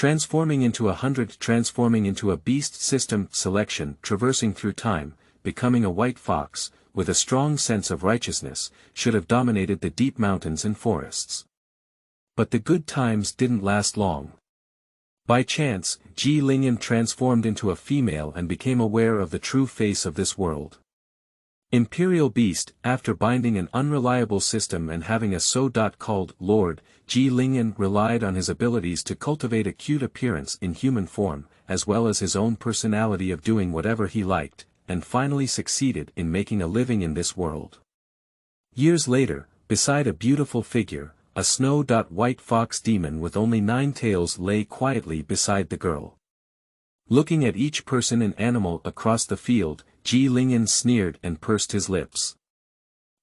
transforming into a beast system selection traversing through time, becoming a white fox, with a strong sense of righteousness, should have dominated the deep mountains and forests. But the good times didn't last long. By chance, Ling'an transformed into a female and became aware of the true face of this world. Imperial Beast, after binding an unreliable system and having a called Lord, Ling'an relied on his abilities to cultivate a cute appearance in human form, as well as his own personality of doing whatever he liked, and finally succeeded in making a living in this world. Years later, beside a beautiful figure, a white fox demon with only 9 tails lay quietly beside the girl. Looking at each person and animal across the field, Ling'an sneered and pursed his lips.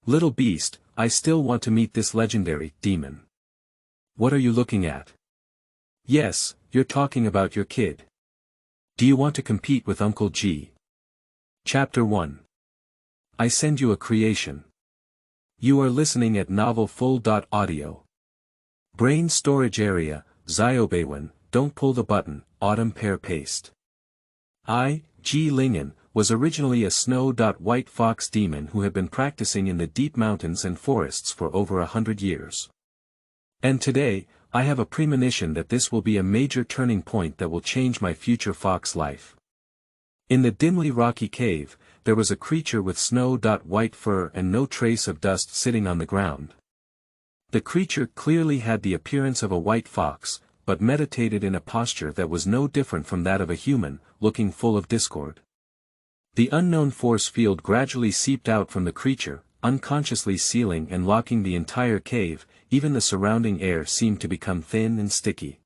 "Little beast, I still want to meet this legendary demon." "What are you looking at?" "Yes, you're talking about your kid. Do you want to compete with Uncle G?" Chapter 1. I send you a creation. You are listening at Novel Full.audio. Brain storage area, Ziobewan, don't pull the button, autumn pear paste. Ling'an, was originally a white fox demon who had been practicing in the deep mountains and forests for over 100 years. And today, I have a premonition that this will be a major turning point that will change my future fox life. In the dimly rocky cave, there was a creature with white fur and no trace of dust sitting on the ground. The creature clearly had the appearance of a white fox, but meditated in a posture that was no different from that of a human, looking full of discord. The unknown force field gradually seeped out from the creature, unconsciously sealing and locking the entire cave. Even the surrounding air seemed to become thin and sticky.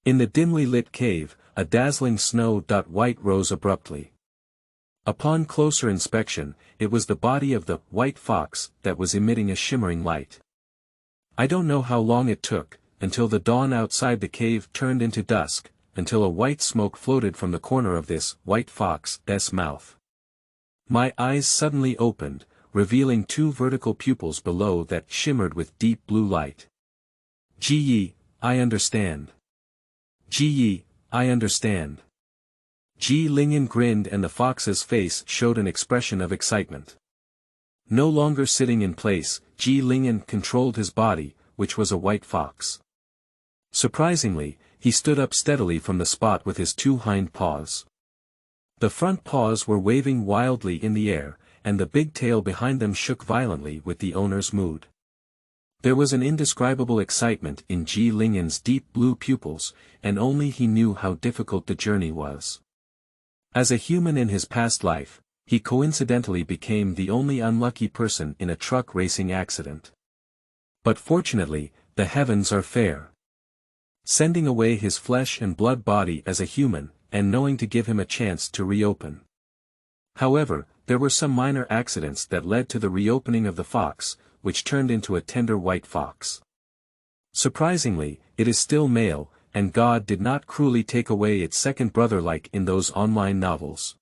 In the dimly lit cave, a dazzling white rose abruptly. Upon closer inspection, it was the body of the white fox that was emitting a shimmering light. I don't know how long it took, until the dawn outside the cave turned into dusk, until a white smoke floated from the corner of this white fox's mouth. My eyes suddenly opened, revealing 2 vertical pupils below that shimmered with deep blue light. I understand. I understand. Ling'an grinned and the fox's face showed an expression of excitement. No longer sitting in place, Ling'an controlled his body, which was a white fox. Surprisingly, he stood up steadily from the spot with his 2 hind paws. The front paws were waving wildly in the air, and the big tail behind them shook violently with the owner's mood. There was an indescribable excitement in Ling'an's deep blue pupils, and only he knew how difficult the journey was. As a human in his past life, he coincidentally became the only unlucky person in a truck racing accident. But fortunately, the heavens are fair. Sending away his flesh and blood body as a human, and knowing to give him a chance to reopen. However, there were some minor accidents that led to the reopening of the fox, which turned into a tender white fox. Surprisingly, it is still male, and God did not cruelly take away its second brother like in those online novels.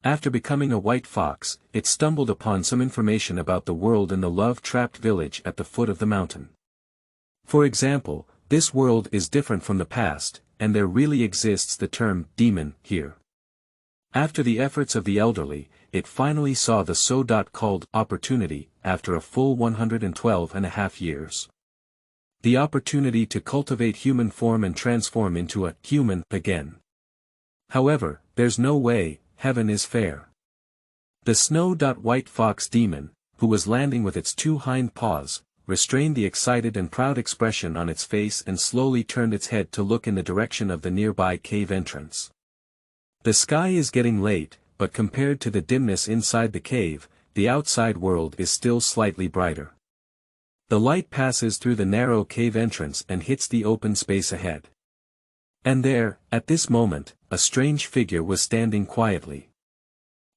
After becoming a white fox, it stumbled upon some information about the world in the love-trapped village at the foot of the mountain. For example, this world is different from the past, and there really exists the term demon here. After the efforts of the elderly, it finally saw the so-called opportunity, after a full 112.5 years. The opportunity to cultivate human form and transform into a human again. However, there's no way, heaven is fair. The white fox demon, who was landing with its 2 hind paws, restrained the excited and proud expression on its face and slowly turned its head to look in the direction of the nearby cave entrance. The sky is getting late, but compared to the dimness inside the cave, the outside world is still slightly brighter. The light passes through the narrow cave entrance and hits the open space ahead. And there, at this moment, a strange figure was standing quietly.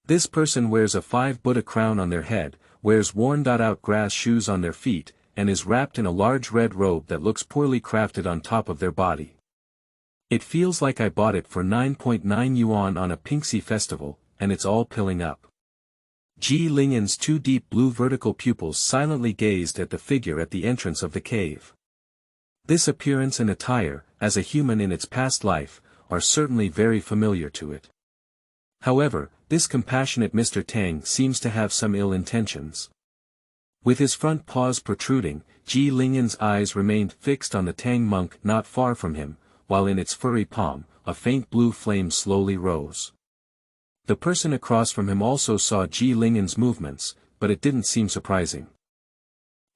This person wears a 5 Buddha crown on their head, wears worn-out grass shoes on their feet, and is wrapped in a large red robe that looks poorly crafted on top of their body. It feels like I bought it for 9.9 yuan on a Pinxi festival, and it's all pilling up. Ling'an's 2 deep blue vertical pupils silently gazed at the figure at the entrance of the cave. This appearance and attire, as a human in its past life, are certainly very familiar to it. However, this compassionate Mr. Tang seems to have some ill intentions. With his front paws protruding, Ling'an's eyes remained fixed on the Tang monk not far from him, while in its furry palm, a faint blue flame slowly rose. The person across from him also saw Ling'an's movements, but it didn't seem surprising.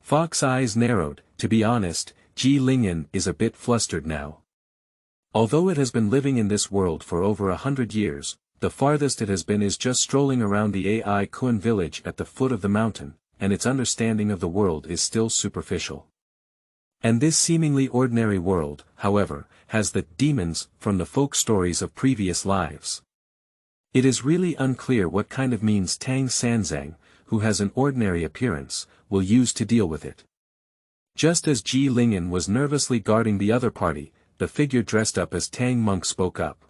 Fox's eyes narrowed. To be honest, Ling'an is a bit flustered now. Although it has been living in this world for over 100 years, the farthest it has been is just strolling around the AI Kun village at the foot of the mountain, and its understanding of the world is still superficial. And this seemingly ordinary world, however, has the demons from the folk stories of previous lives. It is really unclear what kind of means Tang Sanzang, who has an ordinary appearance, will use to deal with it. Just as Ling'an was nervously guarding the other party, the figure dressed up as Tang monk spoke up.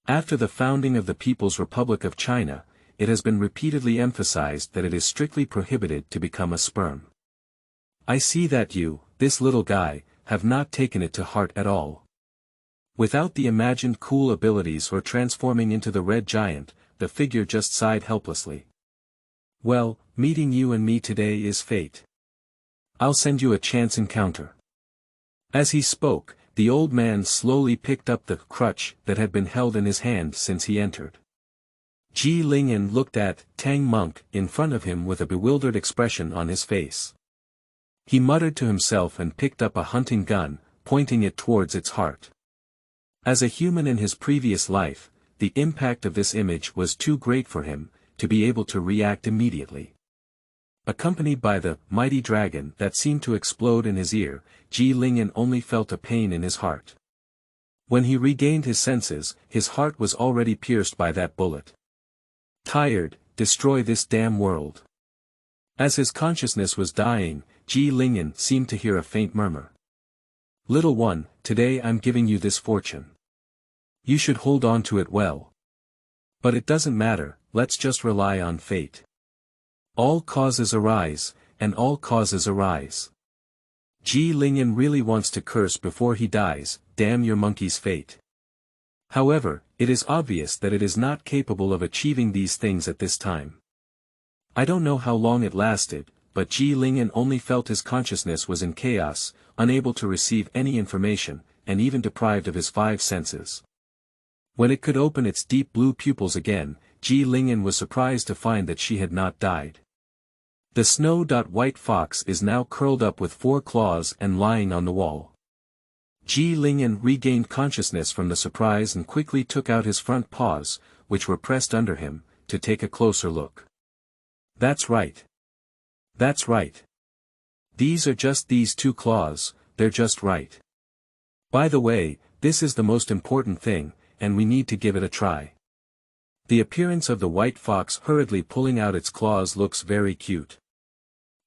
After the founding of the People's Republic of China, it has been repeatedly emphasized that it is strictly prohibited to become a sperm. I see that you, this little guy, have not taken it to heart at all. Without the imagined cool abilities or transforming into the red giant, the figure just sighed helplessly. Well, meeting you and me today is fate. I'll send you a chance encounter. As he spoke, the old man slowly picked up the crutch that had been held in his hand since he entered. Ling'an looked at Tang monk in front of him with a bewildered expression on his face. He muttered to himself and picked up a hunting gun, pointing it towards its heart. As a human in his previous life, the impact of this image was too great for him to be able to react immediately. Accompanied by the mighty dragon that seemed to explode in his ear, Ling'an only felt a pain in his heart. When he regained his senses, his heart was already pierced by that bullet. Tired, destroy this damn world. As his consciousness was dying, Ling'an seemed to hear a faint murmur. Little one, today I'm giving you this fortune. You should hold on to it well. But it doesn't matter, let's just rely on fate. All causes arise, and all causes arise. Ling'an really wants to curse before he dies, damn your monkey's fate. However, it is obvious that it is not capable of achieving these things at this time. I don't know how long it lasted, but Ling'an only felt his consciousness was in chaos, unable to receive any information, and even deprived of his 5 senses. When it could open its deep blue pupils again, Ling'an was surprised to find that she had not died. The snow-white fox is now curled up with 4 claws and lying on the wall. Ling'an regained consciousness from the surprise and quickly took out his front paws, which were pressed under him, to take a closer look. That's right. That's right. These are just these 2 claws, they're just right. By the way, this is the most important thing, and we need to give it a try. The appearance of the white fox hurriedly pulling out its claws looks very cute.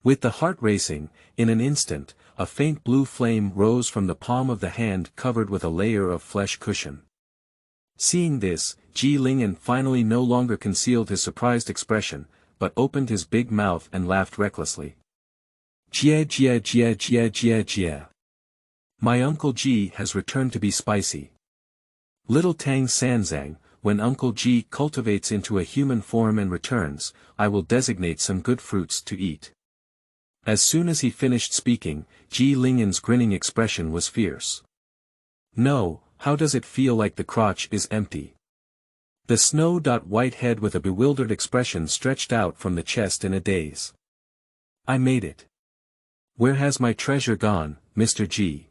With the heart racing, in an instant, a faint blue flame rose from the palm of the hand covered with a layer of flesh cushion. Seeing this, Ling'an finally no longer concealed his surprised expression, but opened his big mouth and laughed recklessly. Jia jia jia jia jia jia. My Uncle G has returned to be spicy. Little Tang Sanzang, when Uncle G cultivates into a human form and returns, I will designate some good fruits to eat. As soon as he finished speaking, Ling'an's grinning expression was fierce. No, how does it feel like the crotch is empty? The snow-white head with a bewildered expression stretched out from the chest in a daze. I made it. Where has my treasure gone, Mr. G?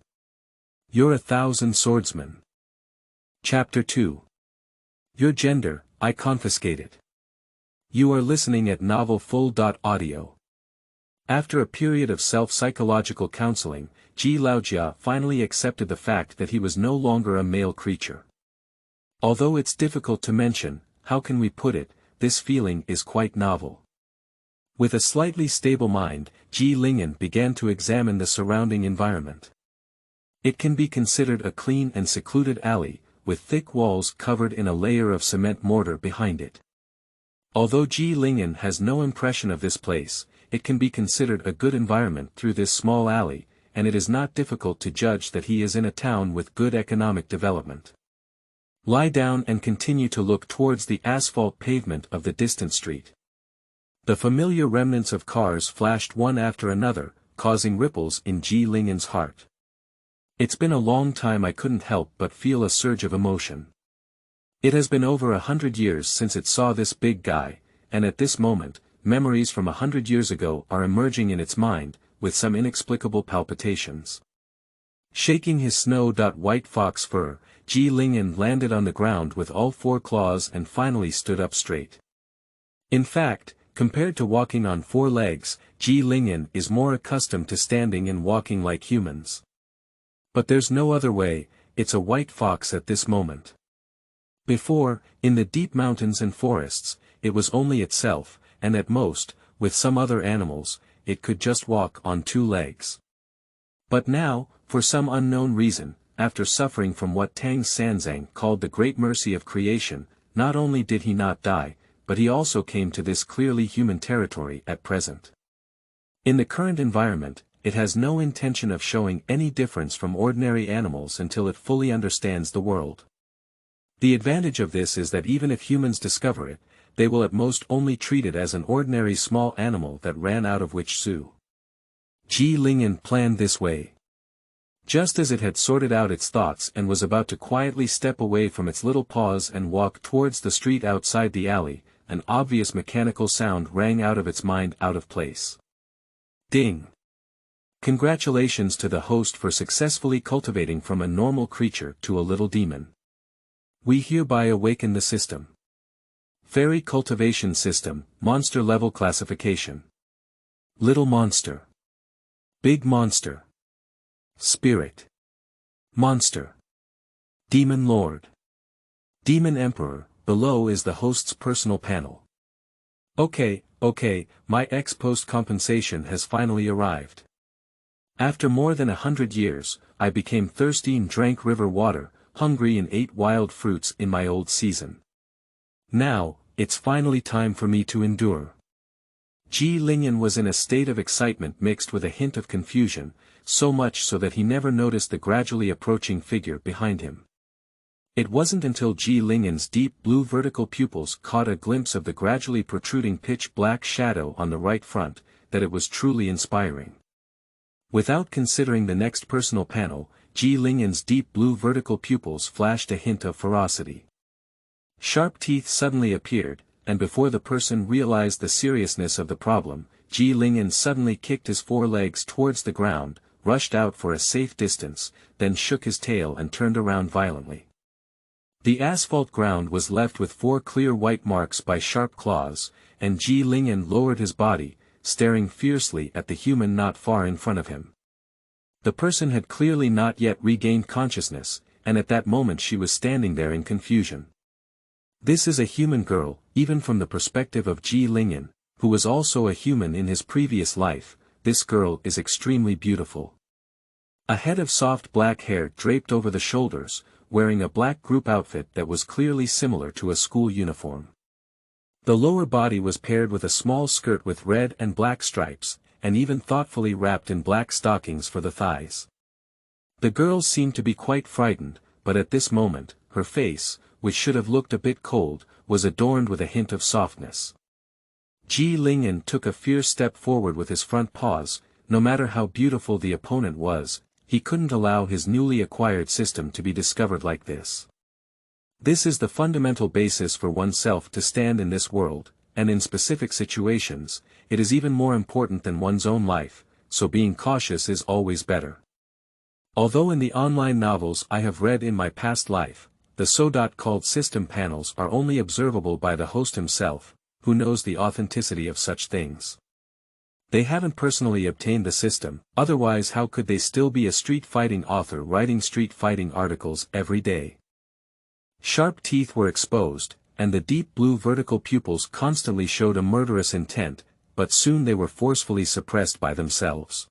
You're 1,000 swordsman. Chapter 2. Your gender, I confiscate it. You are listening at novelfull.audio. After a period of self-psychological counseling, Laojia finally accepted the fact that he was no longer a male creature. Although it's difficult to mention, how can we put it, this feeling is quite novel. With a slightly stable mind, Ling'an began to examine the surrounding environment. It can be considered a clean and secluded alley, with thick walls covered in a layer of cement mortar behind it. Although Ling'an has no impression of this place, it can be considered a good environment through this small alley, and it is not difficult to judge that he is in a town with good economic development. Lie down and continue to look towards the asphalt pavement of the distant street. The familiar remnants of cars flashed one after another, causing ripples in Ling'an's heart. It's been a long time. I couldn't help but feel a surge of emotion. It has been over 100 years since it saw this big guy, and at this moment, memories from 100 years ago are emerging in its mind, with some inexplicable palpitations. Shaking his snow-white fox fur, Ling'an landed on the ground with all four claws and finally stood up straight. In fact, compared to walking on four legs, Ling'an is more accustomed to standing and walking like humans. But there's no other way, it's a white fox at this moment. Before, in the deep mountains and forests, it was only itself, and at most, with some other animals, it could just walk on two legs. But now, for some unknown reason, after suffering from what Tang Sanzang called the great mercy of creation, not only did he not die, but he also came to this clearly human territory at present. In the current environment, it has no intention of showing any difference from ordinary animals until it fully understands the world. The advantage of this is that even if humans discover it, they will at most only treat it as an ordinary small animal that ran out of which zoo. Ling'an planned this way. Just as it had sorted out its thoughts and was about to quietly step away from its little paws and walk towards the street outside the alley, an obvious mechanical sound rang out of its mind out of place. Ding! Congratulations to the host for successfully cultivating from a normal creature to a little demon. We hereby awaken the system. Fairy cultivation system, monster level classification. Little monster. Big monster. Spirit. Monster. Demon Lord. Demon Emperor. Below is the host's personal panel. Okay, my ex-post compensation has finally arrived. After more than 100 years, I became thirsty and drank river water, hungry and ate wild fruits in my old season. Now, it's finally time for me to endure. Ling'an was in a state of excitement mixed with a hint of confusion, so much so that he never noticed the gradually approaching figure behind him. It wasn't until Ling'an's deep blue vertical pupils caught a glimpse of the gradually protruding pitch-black shadow on the right front, that it was truly inspiring. Without considering the next personal panel, Ling'an's deep blue vertical pupils flashed a hint of ferocity. Sharp teeth suddenly appeared, and before the person realized the seriousness of the problem, Ling'an suddenly kicked his forelegs towards the ground, rushed out for a safe distance, then shook his tail and turned around violently. The asphalt ground was left with four clear white marks by sharp claws, and Ling'an lowered his body, staring fiercely at the human not far in front of him. The person had clearly not yet regained consciousness, and at that moment she was standing there in confusion. This is a human girl, even from the perspective of Ling'an, who was also a human in his previous life. This girl is extremely beautiful. A head of soft black hair draped over the shoulders, wearing a black group outfit that was clearly similar to a school uniform. The lower body was paired with a small skirt with red and black stripes, and even thoughtfully wrapped in black stockings for the thighs. The girl seemed to be quite frightened, but at this moment, her face, which should have looked a bit cold, was adorned with a hint of softness. Ling'an took a fierce step forward with his front paws. No matter how beautiful the opponent was, he couldn't allow his newly acquired system to be discovered like this. This is the fundamental basis for oneself to stand in this world, and in specific situations, it is even more important than one's own life, so being cautious is always better. Although in the online novels I have read in my past life, the so-called system panels are only observable by the host himself, who knows the authenticity of such things. They haven't personally obtained the system, otherwise how could they still be a street fighting author writing street fighting articles every day? Sharp teeth were exposed, and the deep blue vertical pupils constantly showed a murderous intent, but soon they were forcefully suppressed by themselves.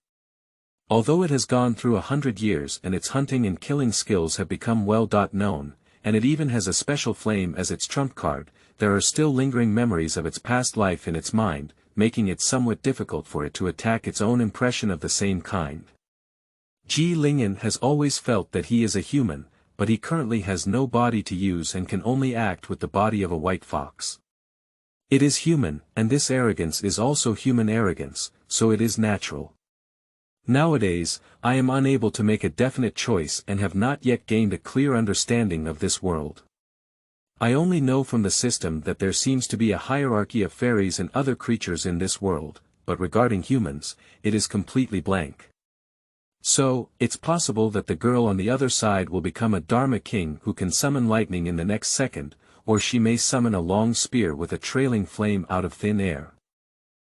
Although it has gone through 100 years and its hunting and killing skills have become well known, and it even has a special flame as its trump card, there are still lingering memories of its past life in its mind, making it somewhat difficult for it to attack its own impression of the same kind. Ling'an has always felt that he is a human, but he currently has no body to use and can only act with the body of a white fox. It is human, and this arrogance is also human arrogance, so it is natural. Nowadays, I am unable to make a definite choice and have not yet gained a clear understanding of this world. I only know from the system that there seems to be a hierarchy of fairies and other creatures in this world, but regarding humans, it is completely blank. So, it's possible that the girl on the other side will become a Dharma king who can summon lightning in the next second, or she may summon a long spear with a trailing flame out of thin air.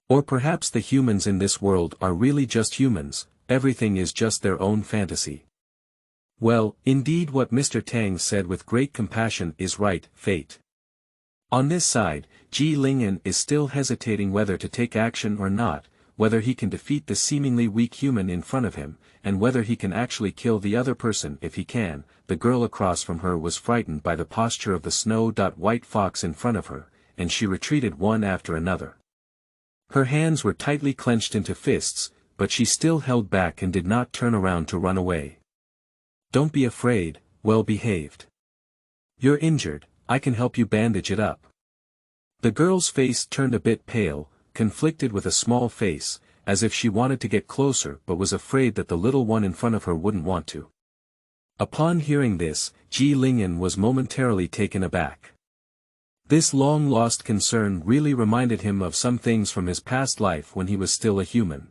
Or perhaps the humans in this world are really just humans, everything is just their own fantasy. Well, indeed what Mr. Tang said with great compassion is right, fate. On this side, Ling'an is still hesitating whether to take action or not, whether he can defeat the seemingly weak human in front of him, and whether he can actually kill the other person if he can. The girl across from her was frightened by the posture of the snow-white fox in front of her, and she retreated one after another. Her hands were tightly clenched into fists, but she still held back and did not turn around to run away. Don't be afraid, well behaved. You're injured, I can help you bandage it up. The girl's face turned a bit pale, conflicted with a small face, as if she wanted to get closer but was afraid that the little one in front of her wouldn't want to. Upon hearing this, Ling'an was momentarily taken aback. This long-lost concern really reminded him of some things from his past life when he was still a human.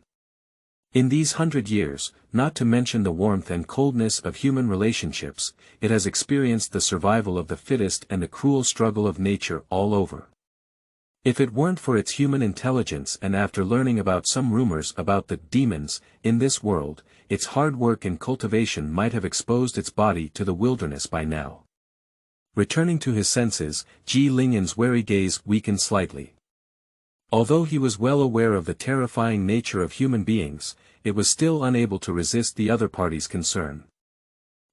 In these 100 years, not to mention the warmth and coldness of human relationships, it has experienced the survival of the fittest and the cruel struggle of nature all over. If it weren't for its human intelligence and after learning about some rumors about the demons in this world, its hard work and cultivation might have exposed its body to the wilderness by now. Returning to his senses, Ling'an's wary gaze weakened slightly. Although he was well aware of the terrifying nature of human beings, it was still unable to resist the other party's concern.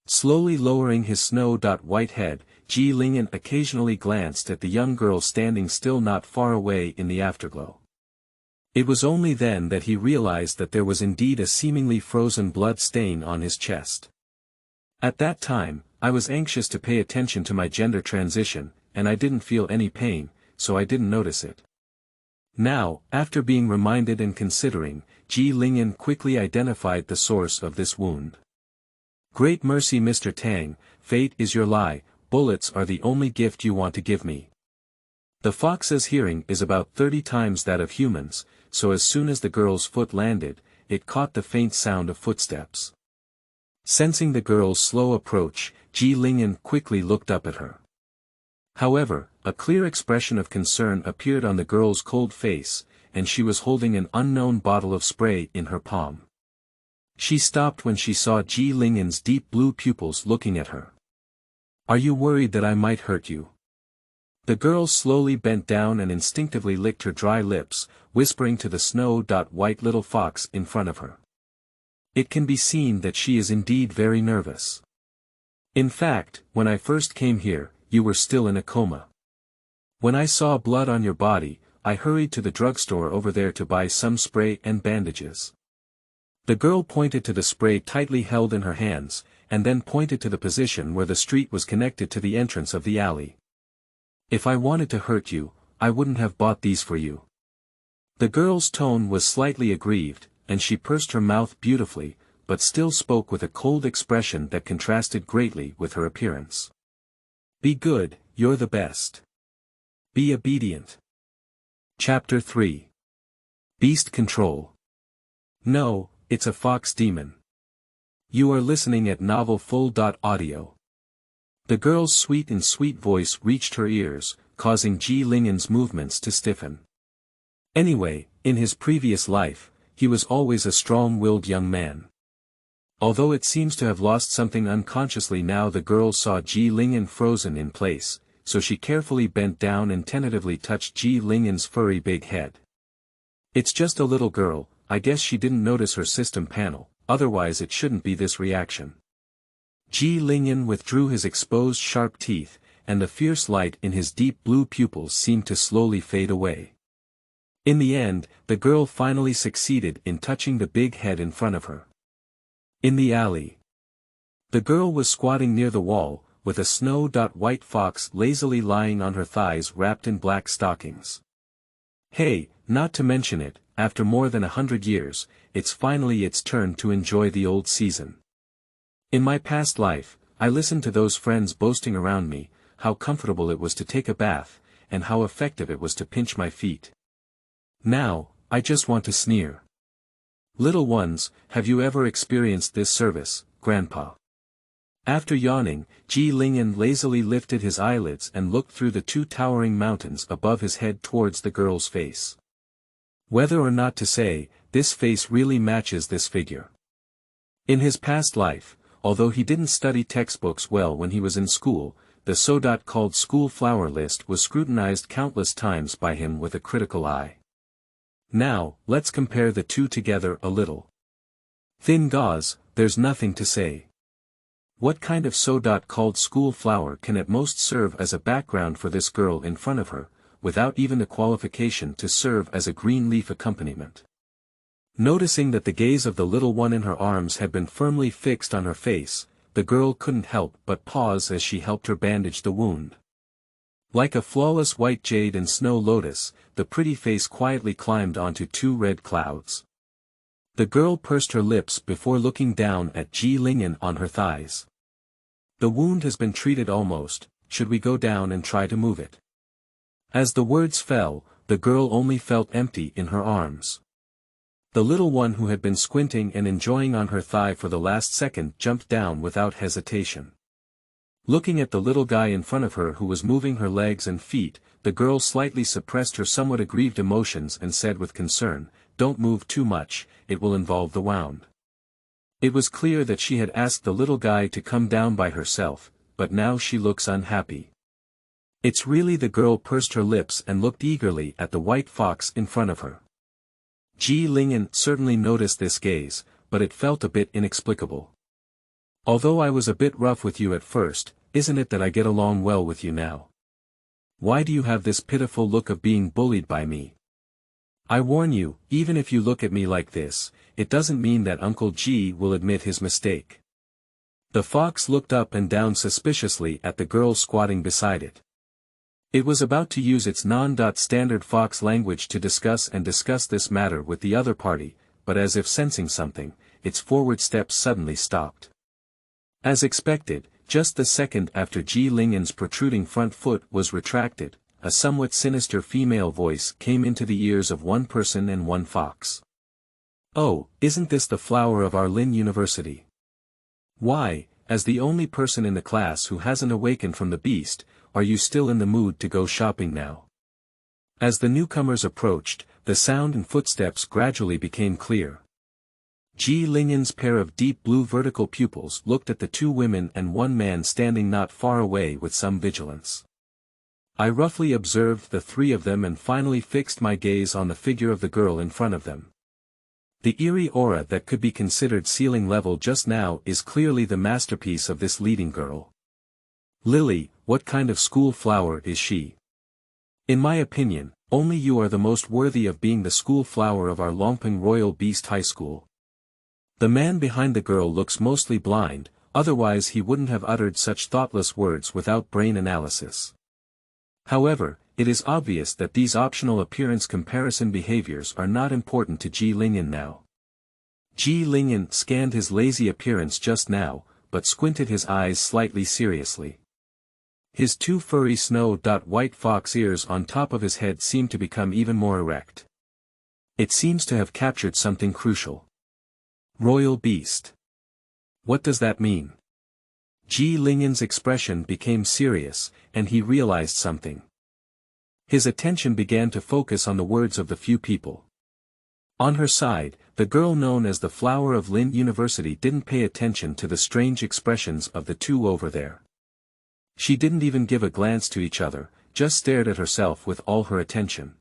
Slowly lowering his snow-white head, Ling'an occasionally glanced at the young girl standing still not far away in the afterglow. It was only then that he realized that there was indeed a seemingly frozen blood stain on his chest. At that time, I was anxious to pay attention to my gender transition, and I didn't feel any pain, so I didn't notice it. Now, after being reminded and considering, Ling'an quickly identified the source of this wound. Great mercy Mr. Tang, fate is your lie, bullets are the only gift you want to give me. The fox's hearing is about 30 times that of humans, so as soon as the girl's foot landed, it caught the faint sound of footsteps. Sensing the girl's slow approach, Ling'an quickly looked up at her. However, a clear expression of concern appeared on the girl's cold face, and she was holding an unknown bottle of spray in her palm. She stopped when she saw Ling'an's deep blue pupils looking at her. Are you worried that I might hurt you? The girl slowly bent down and instinctively licked her dry lips, whispering to the snow-white little fox in front of her. It can be seen that she is indeed very nervous. In fact, when I first came here, you were still in a coma. When I saw blood on your body, I hurried to the drugstore over there to buy some spray and bandages. The girl pointed to the spray tightly held in her hands, and then pointed to the position where the street was connected to the entrance of the alley. If I wanted to hurt you, I wouldn't have bought these for you. The girl's tone was slightly aggrieved, and she pursed her mouth beautifully, but still spoke with a cold expression that contrasted greatly with her appearance. Be good, you're the best. Be obedient. Chapter 3. Beast Control. No, it's a fox demon. You are listening at Novel Full.audio. The girl's sweet voice reached her ears, causing Ling'an's movements to stiffen. Anyway, in his previous life, he was always a strong-willed young man. Although it seems to have lost something unconsciously now, the girl saw Ling'an frozen in place, so she carefully bent down and tentatively touched Ling'an's furry big head. It's just a little girl, I guess she didn't notice her system panel, otherwise it shouldn't be this reaction. Ling'an withdrew his exposed sharp teeth, and the fierce light in his deep blue pupils seemed to slowly fade away. In the end, the girl finally succeeded in touching the big head in front of her. In the alley. The girl was squatting near the wall, with a snow-white fox lazily lying on her thighs wrapped in black stockings. Hey, not to mention it, after more than 100 years, it's finally its turn to enjoy the old season. In my past life, I listened to those friends boasting around me, how comfortable it was to take a bath, and how effective it was to pinch my feet. Now, I just want to sneer. Little ones, have you ever experienced this service, Grandpa? After yawning, Ling'an lazily lifted his eyelids and looked through the two towering mountains above his head towards the girl's face. Whether or not to say, this face really matches this figure. In his past life, although he didn't study textbooks well when he was in school, the so-called school flower list was scrutinized countless times by him with a critical eye. Now, let's compare the two together a little. Thin gauze, there's nothing to say. What kind of so-called school flower can at most serve as a background for this girl in front of her, without even the qualification to serve as a green leaf accompaniment? Noticing that the gaze of the little one in her arms had been firmly fixed on her face, the girl couldn't help but pause as she helped her bandage the wound. Like a flawless white jade and snow lotus, the pretty face quietly climbed onto two red clouds. The girl pursed her lips before looking down at Ling'an on her thighs. The wound has been treated almost, should we go down and try to move it? As the words fell, the girl only felt empty in her arms. The little one who had been squinting and enjoying on her thigh for the last second jumped down without hesitation. Looking at the little guy in front of her who was moving her legs and feet, the girl slightly suppressed her somewhat aggrieved emotions and said with concern, "Don't move too much, it will involve the wound." It was clear that she had asked the little guy to come down by herself, but now she looks unhappy. It's really the girl pursed her lips and looked eagerly at the white fox in front of her. Ling'an certainly noticed this gaze, but it felt a bit inexplicable. Although I was a bit rough with you at first, isn't it that I get along well with you now? Why do you have this pitiful look of being bullied by me? I warn you, even if you look at me like this, it doesn't mean that Uncle G will admit his mistake. The fox looked up and down suspiciously at the girl squatting beside it. It was about to use its non-standard fox language to discuss this matter with the other party, but as if sensing something, its forward steps suddenly stopped. As expected, just the second after Ling'an's protruding front foot was retracted, a somewhat sinister female voice came into the ears of one person and one fox. "Oh, isn't this the flower of our Lin University? Why, as the only person in the class who hasn't awakened from the beast, are you still in the mood to go shopping now?" As the newcomers approached, the sound and footsteps gradually became clear. Ling'an's pair of deep blue vertical pupils looked at the two women and one man standing not far away with some vigilance. I roughly observed the three of them and finally fixed my gaze on the figure of the girl in front of them. The eerie aura that could be considered ceiling level just now is clearly the masterpiece of this leading girl. Lily, what kind of school flower is she? In my opinion, only you are the most worthy of being the school flower of our Longping Royal Beast High School. The man behind the girl looks mostly blind, otherwise he wouldn't have uttered such thoughtless words without brain analysis. However, it is obvious that these optional appearance comparison behaviors are not important to Ling'an now. Ling'an scanned his lazy appearance just now, but squinted his eyes slightly seriously. His two furry snow-white fox ears on top of his head seemed to become even more erect. It seems to have captured something crucial. Royal Beast. What does that mean? Ling'an's expression became serious, and he realized something. His attention began to focus on the words of the few people. On her side, the girl known as the Flower of Lin University didn't pay attention to the strange expressions of the two over there. She didn't even give a glance to each other, just stared at herself with all her attention.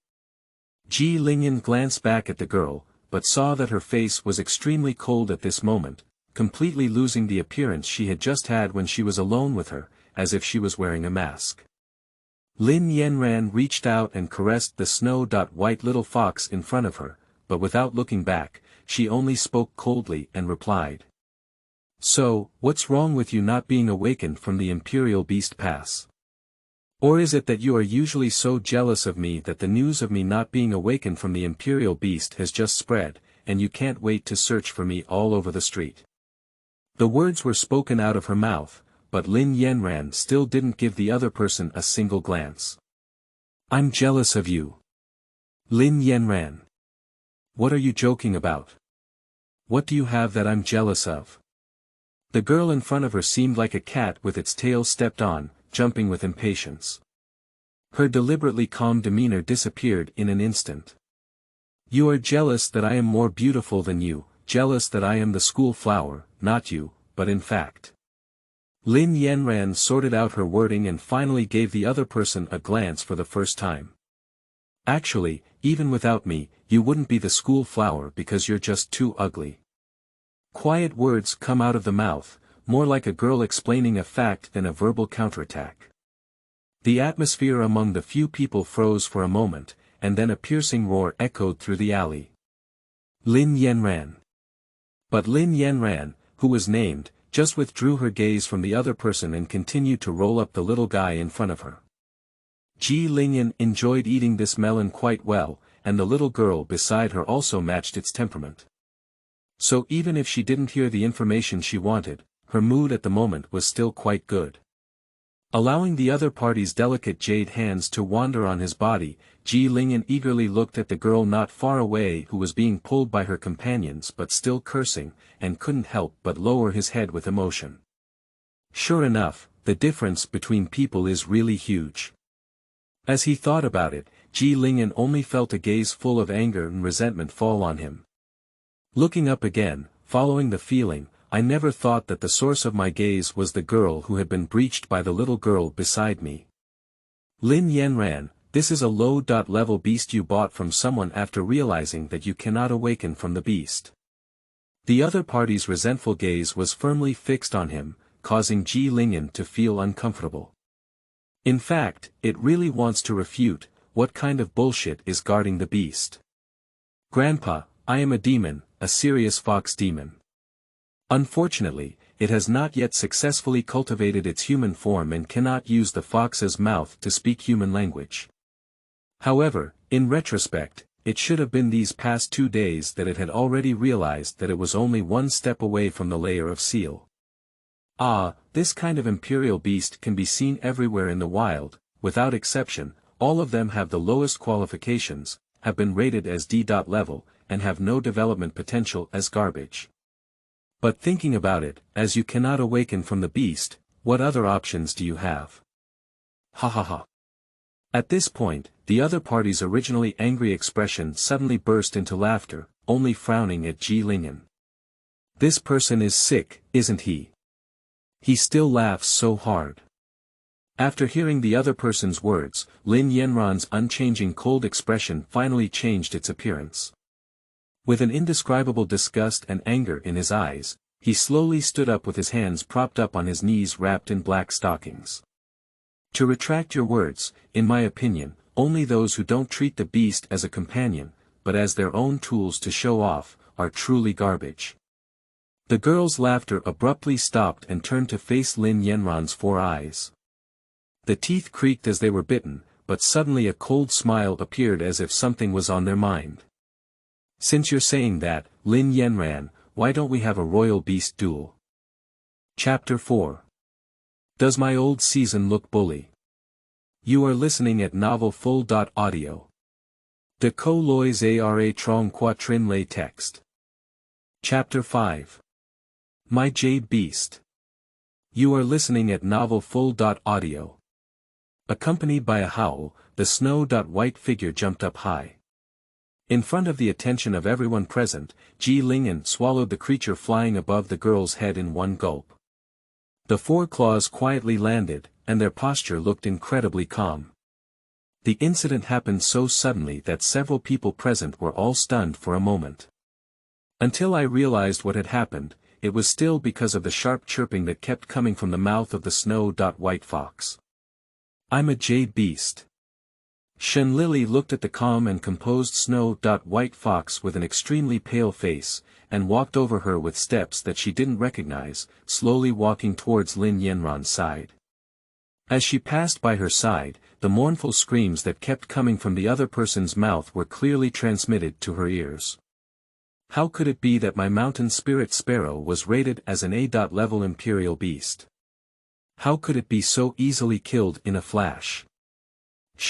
Ling'an glanced back at the girl, but saw that her face was extremely cold at this moment, completely losing the appearance she had just had when she was alone with her, as if she was wearing a mask. Lin Yanran reached out and caressed the snow-white little fox in front of her, but without looking back, she only spoke coldly and replied. So, what's wrong with you not being awakened from the Imperial Beast pass? Or is it that you are usually so jealous of me that the news of me not being awakened from the Imperial Beast has just spread, and you can't wait to search for me all over the street? The words were spoken out of her mouth, but Lin Yanran still didn't give the other person a single glance. I'm jealous of you. Lin Yanran. What are you joking about? What do you have that I'm jealous of? The girl in front of her seemed like a cat with its tail stepped on, jumping with impatience. Her deliberately calm demeanor disappeared in an instant. You are jealous that I am more beautiful than you, jealous that I am the school flower, not you, but in fact. Lin Yanran sorted out her wording and finally gave the other person a glance for the first time. Actually, even without me, you wouldn't be the school flower because you're just too ugly. Quiet words come out of the mouth, more like a girl explaining a fact than a verbal counterattack. The atmosphere among the few people froze for a moment, and then a piercing roar echoed through the alley. Lin Yanran. But Lin Yanran, who was named, just withdrew her gaze from the other person and continued to roll up the little guy in front of her. Ji Ling'an enjoyed eating this melon quite well, and the little girl beside her also matched its temperament. So even if she didn't hear the information she wanted, her mood at the moment was still quite good. Allowing the other party's delicate jade hands to wander on his body, Ji Ling'an eagerly looked at the girl not far away who was being pulled by her companions but still cursing, and couldn't help but lower his head with emotion. Sure enough, the difference between people is really huge. As he thought about it, Ji Ling'an only felt a gaze full of anger and resentment fall on him. Looking up again, following the feeling, I never thought that the source of my gaze was the girl who had been breached by the little girl beside me. Lin Yanran, this is a low-level beast you bought from someone after realizing that you cannot awaken from the beast. The other party's resentful gaze was firmly fixed on him, causing Ji Ling'an to feel uncomfortable. In fact, it really wants to refute, what kind of bullshit is guarding the beast? Grandpa, I am a demon, a serious fox demon. Unfortunately, it has not yet successfully cultivated its human form and cannot use the fox's mouth to speak human language. However, in retrospect, it should have been these past 2 days that it had already realized that it was only one step away from the layer of seal. This kind of imperial beast can be seen everywhere in the wild, without exception, all of them have the lowest qualifications, have been rated as D.level, and have no development potential as garbage. But thinking about it, as you cannot awaken from the beast, what other options do you have? Ha ha ha. At this point, the other party's originally angry expression suddenly burst into laughter, only frowning at Ji Ling'an. This person is sick, isn't he? He still laughs so hard. After hearing the other person's words, Lin Yanran's unchanging cold expression finally changed its appearance. With an indescribable disgust and anger in his eyes, he slowly stood up with his hands propped up on his knees wrapped in black stockings. To retract your words, in my opinion, only those who don't treat the beast as a companion, but as their own tools to show off, are truly garbage. The girl's laughter abruptly stopped and turned to face Lin Yanran's 4 eyes. The teeth creaked as they were bitten, but suddenly a cold smile appeared as if something was on their mind. Since you're saying that, Lin Yanran, why don't we have a royal beast duel? Chapter 4. Does my old season look bully? You are listening at Novel Full.audio. De co lois ara trong quatrin lay text. Chapter 5. My Jade Beast. You are listening at Novel Full.audio. Accompanied by a howl, the snow-white figure jumped up high. In front of the attention of everyone present, Ji Ling'an swallowed the creature flying above the girl's head in one gulp. The 4 claws quietly landed, and their posture looked incredibly calm. The incident happened so suddenly that several people present were all stunned for a moment. Until I realized what had happened, it was still because of the sharp chirping that kept coming from the mouth of the snow-white fox. I'm a Jade Beast. Shen Lily looked at the calm and composed snow-white fox with an extremely pale face, and walked over her with steps that she didn't recognize, slowly walking towards Lin Yanran's side. As she passed by her side, the mournful screams that kept coming from the other person's mouth were clearly transmitted to her ears. How could it be that my mountain spirit sparrow was rated as an A-level Imperial Beast? How could it be so easily killed in a flash?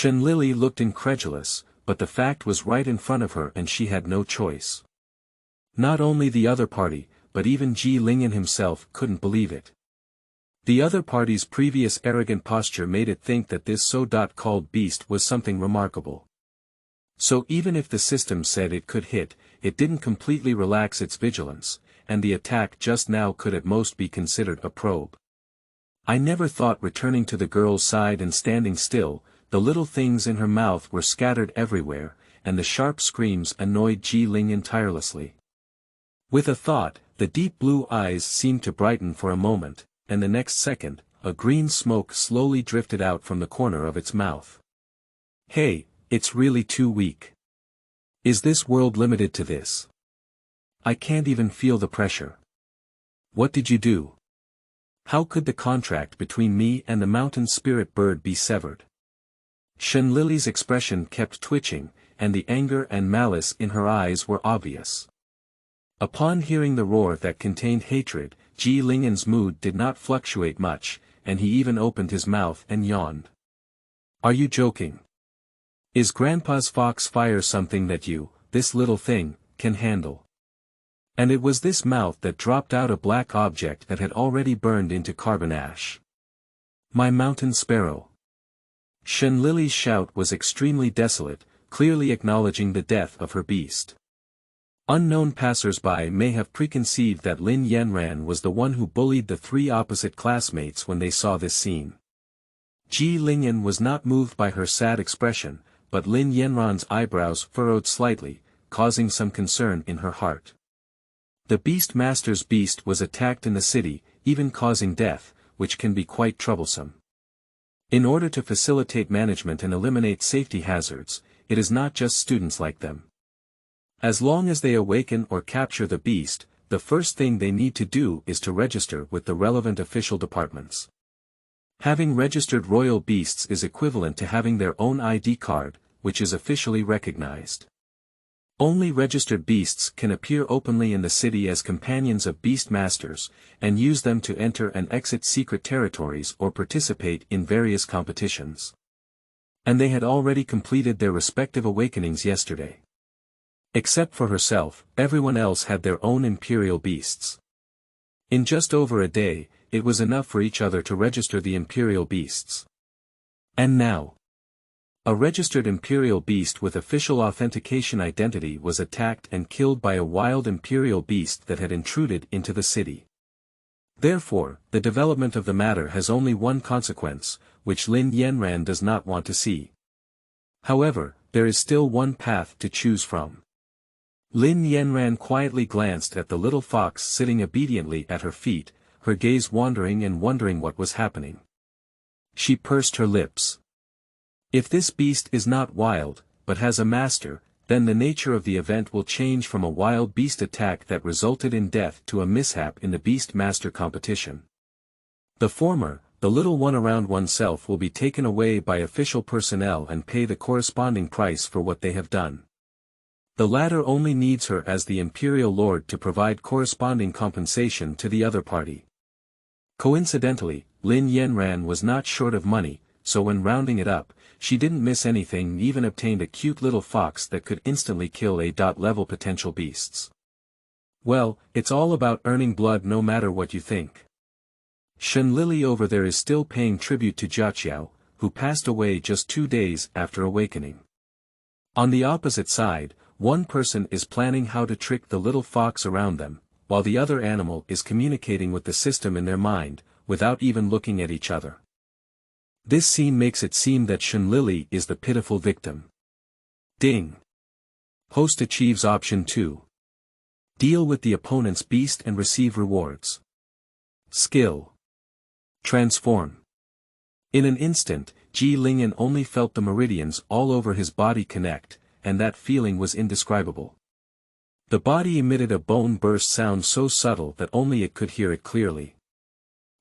Lili looked incredulous, but the fact was right in front of her and she had no choice. Not only the other party, but even Ling'an himself couldn't believe it. The other party's previous arrogant posture made it think that this so-called beast was something remarkable. So even if the system said it could hit, it didn't completely relax its vigilance, and the attack just now could at most be considered a probe. I never thought returning to the girl's side and standing still, the little things in her mouth were scattered everywhere, and the sharp screams annoyed Ling'an tirelessly. With a thought, the deep blue eyes seemed to brighten for a moment, and the next second, a green smoke slowly drifted out from the corner of its mouth. Hey, it's really too weak. Is this world limited to this? I can't even feel the pressure. What did you do? How could the contract between me and the mountain spirit bird be severed? Lili's expression kept twitching, and the anger and malice in her eyes were obvious. Upon hearing the roar that contained hatred, Ling'an's mood did not fluctuate much, and he even opened his mouth and yawned. Are you joking? Is Grandpa's fox fire something that you, this little thing, can handle? And it was this mouth that dropped out a black object that had already burned into carbon ash. My mountain sparrow. Lili's shout was extremely desolate, clearly acknowledging the death of her beast. Unknown passers-by may have preconceived that Lin Yanran was the one who bullied the three opposite classmates when they saw this scene. Ling'an was not moved by her sad expression, but Lin Yanran's eyebrows furrowed slightly, causing some concern in her heart. The Beast Master's beast was attacked in the city, even causing death, which can be quite troublesome. In order to facilitate management and eliminate safety hazards, it is not just students like them. As long as they awaken or capture the beast, the first thing they need to do is to register with the relevant official departments. Having registered royal beasts is equivalent to having their own ID card, which is officially recognized. Only registered beasts can appear openly in the city as companions of beast masters, and use them to enter and exit secret territories or participate in various competitions. And they had already completed their respective awakenings yesterday. Except for herself, everyone else had their own imperial beasts. In just over a day, it was enough for each other to register the imperial beasts. And now, a registered imperial beast with official authentication identity was attacked and killed by a wild imperial beast that had intruded into the city. Therefore, the development of the matter has only one consequence, which Lin Yanran does not want to see. However, there is still one path to choose from. Lin Yanran quietly glanced at the little fox sitting obediently at her feet, her gaze wandering and wondering what was happening. She pursed her lips. If this beast is not wild, but has a master, then the nature of the event will change from a wild beast attack that resulted in death to a mishap in the beast master competition. The former, the little one around oneself, will be taken away by official personnel and pay the corresponding price for what they have done. The latter only needs her as the imperial lord to provide corresponding compensation to the other party. Coincidentally, Lin Yanran was not short of money, so when rounding it up, she didn't miss anything and even obtained a cute little fox that could instantly kill A-level potential beasts. Well, it's all about earning blood no matter what you think. Lili over there is still paying tribute to Jiaqiao, who passed away just 2 days after awakening. On the opposite side, one person is planning how to trick the little fox around them, while the other animal is communicating with the system in their mind, without even looking at each other. This scene makes it seem that Lili is the pitiful victim. Ding! Host achieves option 2. Deal with the opponent's beast and receive rewards. Skill. Transform. In an instant, Ling'an only felt the meridians all over his body connect, and that feeling was indescribable. The body emitted a bone-burst sound so subtle that only it could hear it clearly.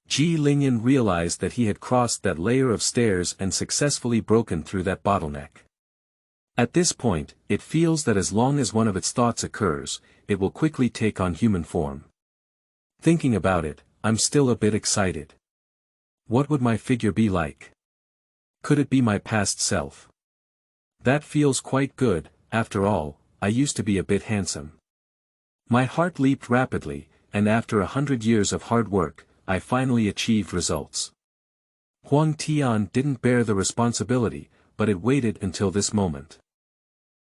Ling'an realized that he had crossed that layer of stairs and successfully broken through that bottleneck. At this point, it feels that as long as one of its thoughts occurs, it will quickly take on human form. Thinking about it, I'm still a bit excited. What would my figure be like? Could it be my past self? That feels quite good. After all, I used to be a bit handsome. My heart leaped rapidly, and after 100 years of hard work, I finally achieved results. Huang Tian didn't bear the responsibility, but it waited until this moment.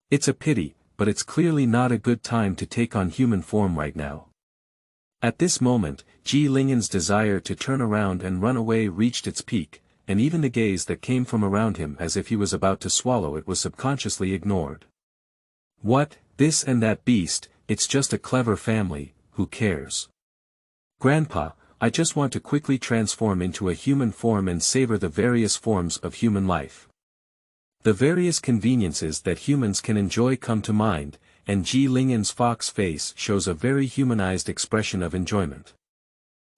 It's a pity, but it's clearly not a good time to take on human form right now. At this moment, Ling'an's desire to turn around and run away reached its peak, and even the gaze that came from around him as if he was about to swallow it was subconsciously ignored. What, this and that beast, it's just a clever family, who cares? Grandpa, I just want to quickly transform into a human form and savor the various forms of human life. The various conveniences that humans can enjoy come to mind, and Ling'an's fox face shows a very humanized expression of enjoyment.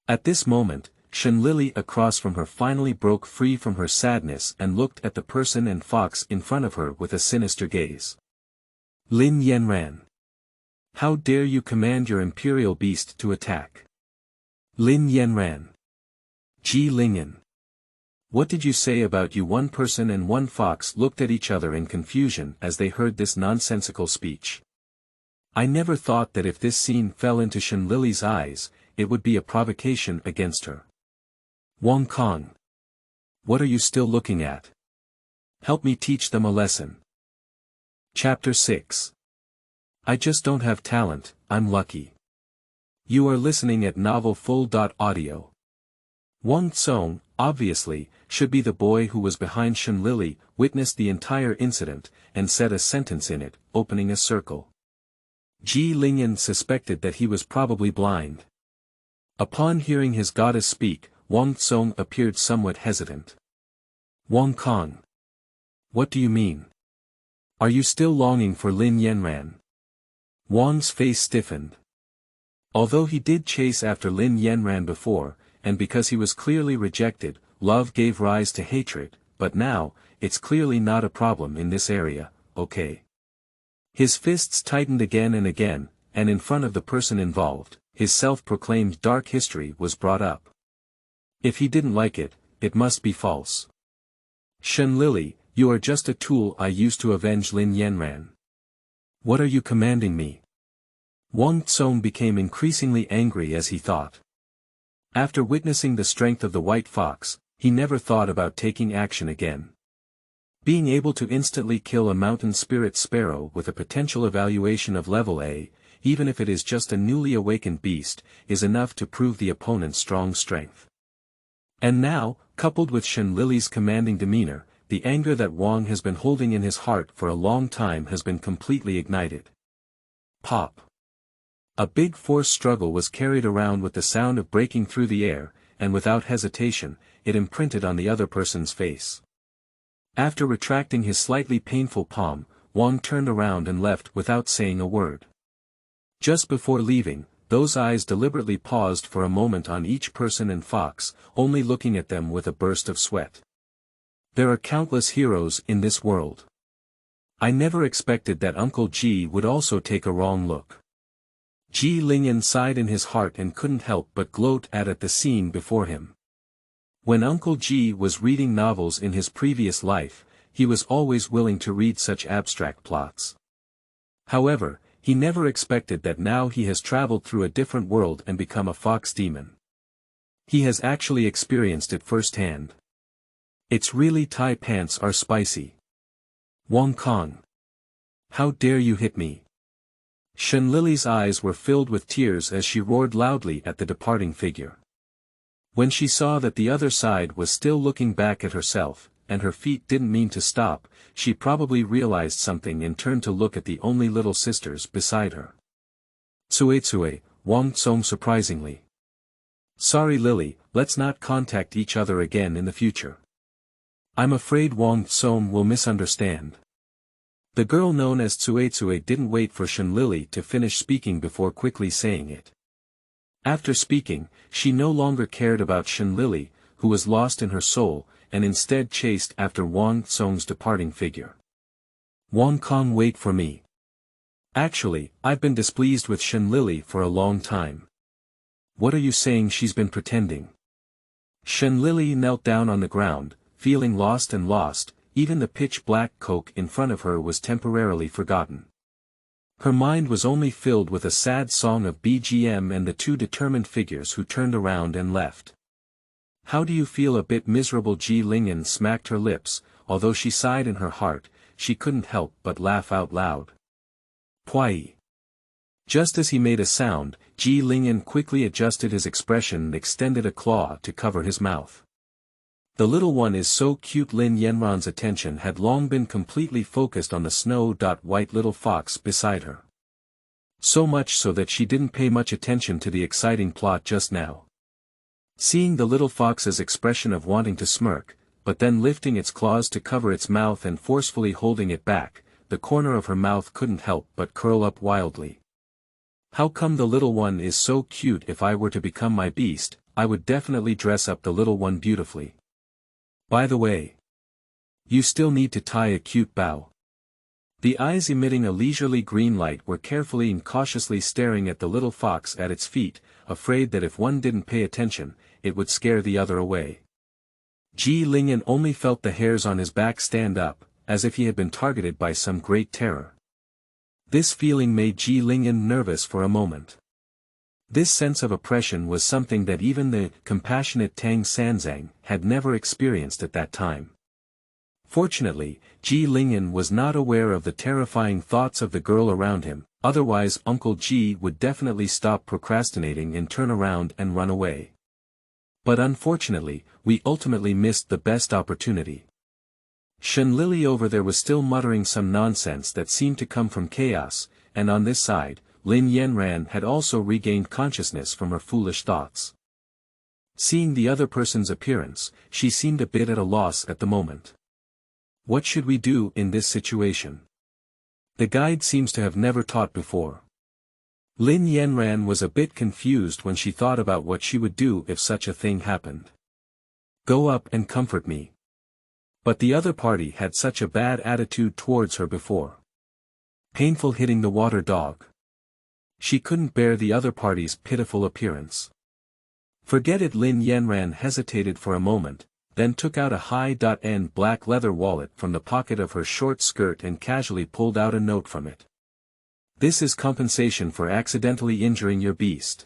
At this moment, Lily across from her finally broke free from her sadness and looked at the person and fox in front of her with a sinister gaze. Lin Yanran. How dare you command your Imperial Beast to attack? Lin Yanran. Ling'an. What did you say about you? One person and one fox looked at each other in confusion as they heard this nonsensical speech. I never thought that if this scene fell into Lily's eyes, it would be a provocation against her. Wong Kong. What are you still looking at? Help me teach them a lesson. Chapter 6. I just don't have talent, I'm lucky. You are listening at novelfull.audio. Wang Tsong, obviously, should be the boy who was behind Lily, witnessed the entire incident, and said a sentence in it, opening a circle. Ling'an suspected that he was probably blind. Upon hearing his goddess speak, Wang Tsong appeared somewhat hesitant. Wong Kong. What do you mean? Are you still longing for Lin Yanran? Wang's face stiffened. Although he did chase after Lin Yanran before, and because he was clearly rejected, love gave rise to hatred, but now, it's clearly not a problem in this area, okay? His fists tightened again, and in front of the person involved, his self-proclaimed dark history was brought up. If he didn't like it, it must be false. Lily, you are just a tool I used to avenge Lin Yanran. What are you commanding me? Wang Tsong became increasingly angry as he thought. After witnessing the strength of the white fox, he never thought about taking action again. Being able to instantly kill a mountain spirit sparrow with a potential evaluation of level A, even if it is just a newly awakened beast, is enough to prove the opponent's strong strength. And now, coupled with Lily's commanding demeanor, the anger that Wang has been holding in his heart for a long time has been completely ignited. Pop. A big force struggle was carried around with the sound of breaking through the air, and without hesitation, it imprinted on the other person's face. After retracting his slightly painful palm, Wang turned around and left without saying a word. Just before leaving, those eyes deliberately paused for a moment on each person and fox, only looking at them with a burst of sweat. There are countless heroes in this world. I never expected that Uncle G would also take a wrong look. Ling'an sighed in his heart and couldn't help but gloat at the scene before him. When Uncle G was reading novels in his previous life, he was always willing to read such abstract plots. However, he never expected that now he has traveled through a different world and become a fox demon. He has actually experienced it firsthand. It's really Thai pants are spicy. Wong Kong. How dare you hit me? Lily's eyes were filled with tears as she roared loudly at the departing figure. When she saw that the other side was still looking back at herself, and her feet didn't mean to stop, she probably realized something and turned to look at the only little sisters beside her. Tsue, Wang Tsong surprisingly. Sorry Lily, let's not contact each other again in the future. I'm afraid Wang Tsong will misunderstand. The girl known as Tsuetsue didn't wait for Shenlili to finish speaking before quickly saying it. After speaking, she no longer cared about Shenlili, who was lost in her soul, and instead chased after Wang Tsong's departing figure. Wang Kong, wait for me. Actually, I've been displeased with Shenlili for a long time. What are you saying she's been pretending? Shenlili knelt down on the ground, feeling lost, even the pitch-black coke in front of her was temporarily forgotten. Her mind was only filled with a sad song of BGM and the two determined figures who turned around and left. How do you feel? A bit miserable. Ji Ling'an smacked her lips, although she sighed in her heart, she couldn't help but laugh out loud. Pwai. Just as he made a sound, Ji Ling'an quickly adjusted his expression and extended a claw to cover his mouth. The little one is so cute. Lin Yanran's attention had long been completely focused on the snow-white little fox beside her. So much so that she didn't pay much attention to the exciting plot just now. Seeing the little fox's expression of wanting to smirk, but then lifting its claws to cover its mouth and forcefully holding it back, the corner of her mouth couldn't help but curl up wildly. How come the little one is so cute? If I were to become my beast, I would definitely dress up the little one beautifully. By the way, you still need to tie a cute bow. The eyes emitting a leisurely green light were carefully and cautiously staring at the little fox at its feet, afraid that if one didn't pay attention, it would scare the other away. Ji Ling'an only felt the hairs on his back stand up, as if he had been targeted by some great terror. This feeling made Ji Ling'an nervous for a moment. This sense of oppression was something that even the compassionate Tang Sanzang had never experienced at that time. Fortunately, Ji Ling'an was not aware of the terrifying thoughts of the girl around him, otherwise Uncle Ji would definitely stop procrastinating and turn around and run away. But unfortunately, we ultimately missed the best opportunity. Shenlili over there was still muttering some nonsense that seemed to come from chaos, and on this side, Lin Yanran had also regained consciousness from her foolish thoughts. Seeing the other person's appearance, she seemed a bit at a loss at the moment. What should we do in this situation? The guide seems to have never taught before. Lin Yanran was a bit confused when she thought about what she would do if such a thing happened. Go up and comfort me. But the other party had such a bad attitude towards her before. Painful hitting the water dog. She couldn't bear the other party's pitiful appearance. Forget it. Lin Yanran hesitated for a moment, then took out a high-end black leather wallet from the pocket of her short skirt and casually pulled out a note from it. This is compensation for accidentally injuring your beast.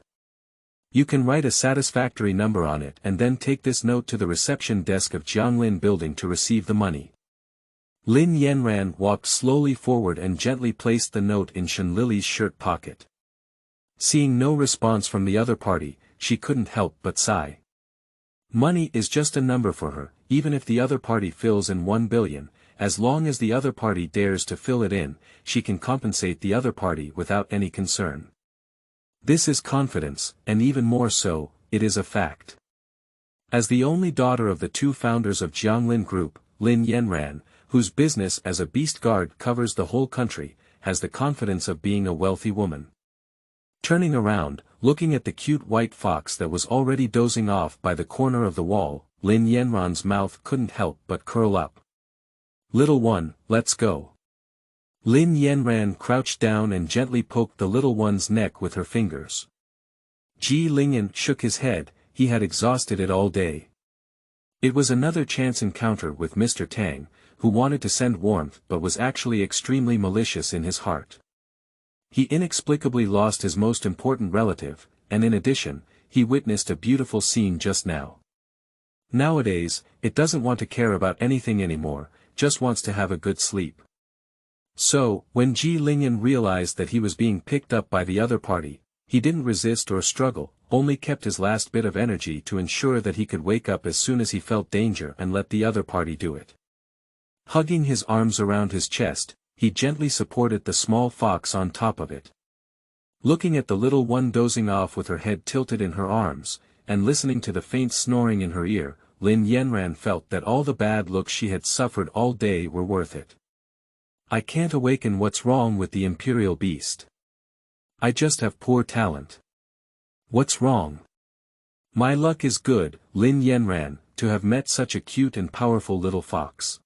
You can write a satisfactory number on it and then take this note to the reception desk of Jianglin Building to receive the money. Lin Yanran walked slowly forward and gently placed the note in Shenlili's shirt pocket. Seeing no response from the other party, she couldn't help but sigh. Money is just a number for her, even if the other party fills in 1 billion, as long as the other party dares to fill it in, she can compensate the other party without any concern. This is confidence, and even more so, it is a fact. As the only daughter of the two founders of Jianglin Group, Lin Yanran, whose business as a beast guard covers the whole country, has the confidence of being a wealthy woman. Turning around, looking at the cute white fox that was already dozing off by the corner of the wall, Lin Yanran's mouth couldn't help but curl up. Little one, let's go. Lin Yanran crouched down and gently poked the little one's neck with her fingers. Ji Ling'an shook his head, he had exhausted it all day. It was another chance encounter with Mr. Tang, who wanted to send warmth but was actually extremely malicious in his heart. He inexplicably lost his most important relative, and in addition, he witnessed a beautiful scene just now. Nowadays, it doesn't want to care about anything anymore, just wants to have a good sleep. So, when Ji Ling'an realized that he was being picked up by the other party, he didn't resist or struggle, only kept his last bit of energy to ensure that he could wake up as soon as he felt danger and let the other party do it. Hugging his arms around his chest, he gently supported the small fox on top of it. Looking at the little one dozing off with her head tilted in her arms, and listening to the faint snoring in her ear, Lin Yanran felt that all the bad looks she had suffered all day were worth it. I can't awaken what's wrong with the Imperial Beast. I just have poor talent. What's wrong? My luck is good, Lin Yanran, to have met such a cute and powerful little fox.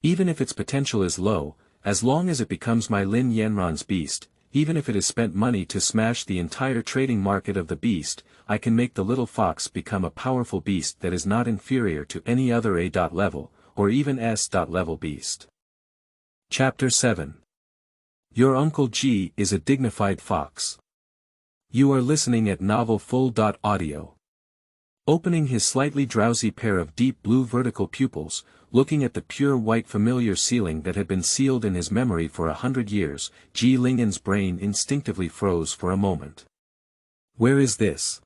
Even if its potential is low, as long as it becomes my Lin Yanran's beast, even if it has spent money to smash the entire trading market of the beast, I can make the little fox become a powerful beast that is not inferior to any other A.level, or even S.level beast. Chapter 7. Your Uncle G is a dignified fox. You are listening at Novel Full. Audio. Opening his slightly drowsy pair of deep blue vertical pupils, looking at the pure white familiar ceiling that had been sealed in his memory for 100 years, Ji Ling'an's brain instinctively froze for a moment. Where is this?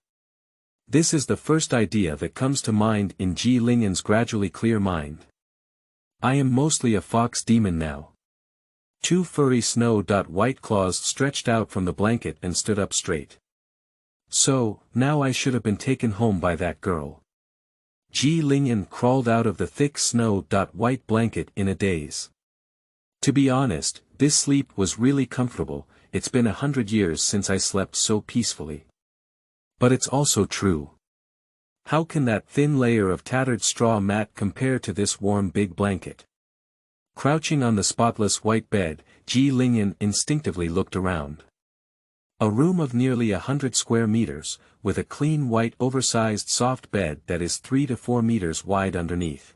This is the first idea that comes to mind in Ji Ling'an's gradually clear mind. I am mostly a fox demon now. Two furry snow-white claws stretched out from the blanket and stood up straight. So, now I should have been taken home by that girl. Ji Ling'an crawled out of the thick snow-white blanket in a daze. To be honest, this sleep was really comfortable. It's been 100 years since I slept so peacefully. But it's also true. How can that thin layer of tattered straw mat compare to this warm big blanket? Crouching on the spotless white bed, Ji Ling'an instinctively looked around. A room of nearly 100 square meters, with a clean white oversized soft bed that is 3 to 4 meters wide underneath.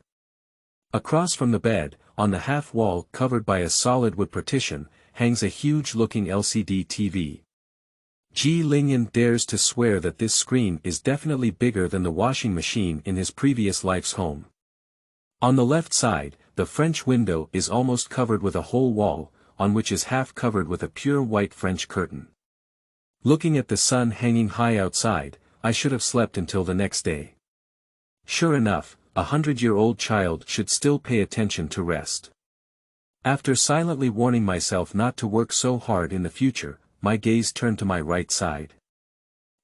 Across from the bed, on the half wall covered by a solid wood partition, hangs a huge-looking LCD TV. Ji Ling'an dares to swear that this screen is definitely bigger than the washing machine in his previous life's home. On the left side, the French window is almost covered with a whole wall, on which is half covered with a pure white French curtain. Looking at the sun hanging high outside, I should have slept until the next day. Sure enough, a 100-year-old child should still pay attention to rest. After silently warning myself not to work so hard in the future, my gaze turned to my right side.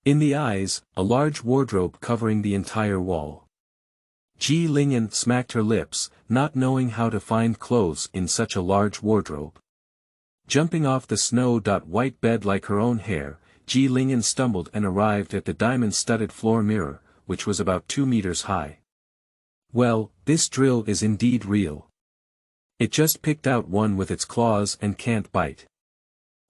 In the eyes, a large wardrobe covering the entire wall. Ji Ling'an smacked her lips, not knowing how to find clothes in such a large wardrobe. Jumping off the snow-white bed like her own hair, Ji Ling'an stumbled and arrived at the diamond-studded floor mirror, which was about 2 meters high. Well, this drill is indeed real. It just picked out one with its claws and can't bite.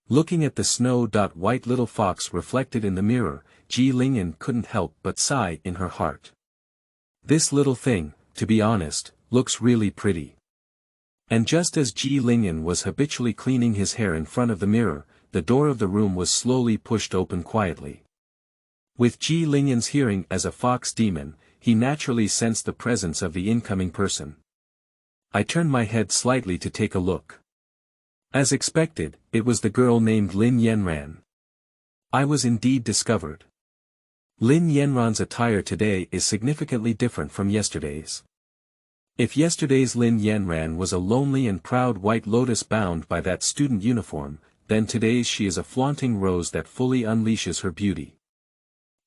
Looking at the snow-white little fox reflected in the mirror, Ji Ling'an couldn't help but sigh in her heart. This little thing, to be honest, looks really pretty. And just as Ji Ling'an was habitually cleaning his hair in front of the mirror, the door of the room was slowly pushed open quietly. With Ji Ling'an's hearing as a fox demon, he naturally sensed the presence of the incoming person. I turned my head slightly to take a look. As expected, it was the girl named Lin Yanran. I was indeed discovered. Lin Yanran's attire today is significantly different from yesterday's. If yesterday's Lin Yanran was a lonely and proud white lotus bound by that student uniform, then today's she is a flaunting rose that fully unleashes her beauty.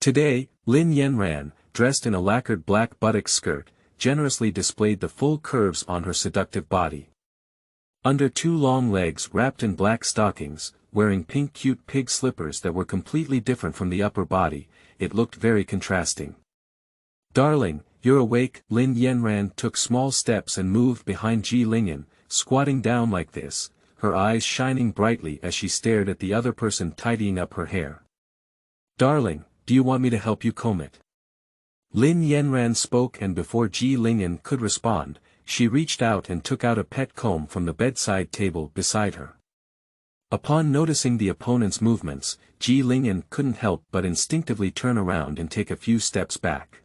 Today, Lin Yanran, dressed in a lacquered black buttock skirt, generously displayed the full curves on her seductive body. Under 2 long legs wrapped in black stockings, wearing pink cute pig slippers that were completely different from the upper body, it looked very contrasting. Darling, you're awake. Lin Yanran took small steps and moved behind Ji Ling'an, squatting down like this, her eyes shining brightly as she stared at the other person tidying up her hair. Darling, do you want me to help you comb it? Lin Yanran spoke, and before Ji Ling'an could respond, she reached out and took out a pet comb from the bedside table beside her. Upon noticing the opponent's movements, Ji Ling'an couldn't help but instinctively turn around and take a few steps back.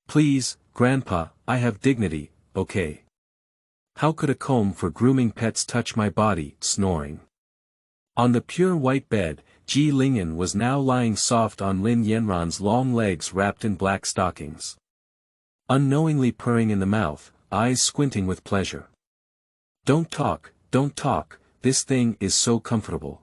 Please, Grandpa, I have dignity, okay? How could a comb for grooming pets touch my body? Snoring. On the pure white bed, Ji Ling'an was now lying soft on Lin Yanran's long legs wrapped in black stockings. Unknowingly purring in the mouth, eyes squinting with pleasure. Don't talk, this thing is so comfortable.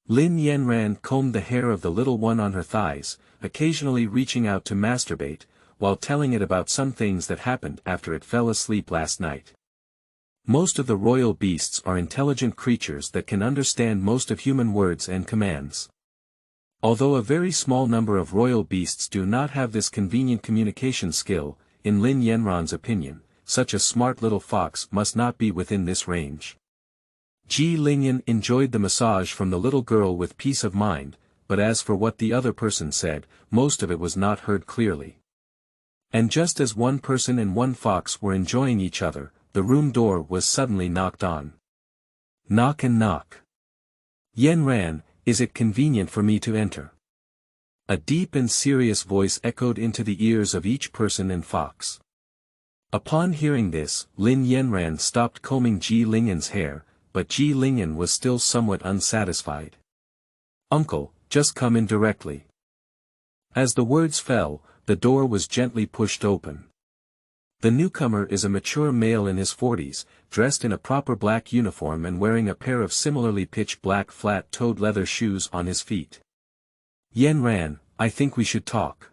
Lin Yanran combed the hair of the little one on her thighs, occasionally reaching out to masturbate, while telling it about some things that happened after it fell asleep last night. Most of the royal beasts are intelligent creatures that can understand most of human words and commands. Although a very small number of royal beasts do not have this convenient communication skill, in Lin Yanran's opinion, such a smart little fox must not be within this range. Ling'an enjoyed the massage from the little girl with peace of mind, but as for what the other person said, most of it was not heard clearly. And just as one person and one fox were enjoying each other, the room door was suddenly knocked on. Knock and knock. Yanran, is it convenient for me to enter? A deep and serious voice echoed into the ears of each person and fox. Upon hearing this, Lin Yanran stopped combing Ling'an's hair, but Ling'an was still somewhat unsatisfied. Uncle, just come in directly. As the words fell, the door was gently pushed open. The newcomer is a mature male in his 40s, dressed in a proper black uniform and wearing a pair of similarly pitch black flat-toed leather shoes on his feet. Yanran, I think we should talk.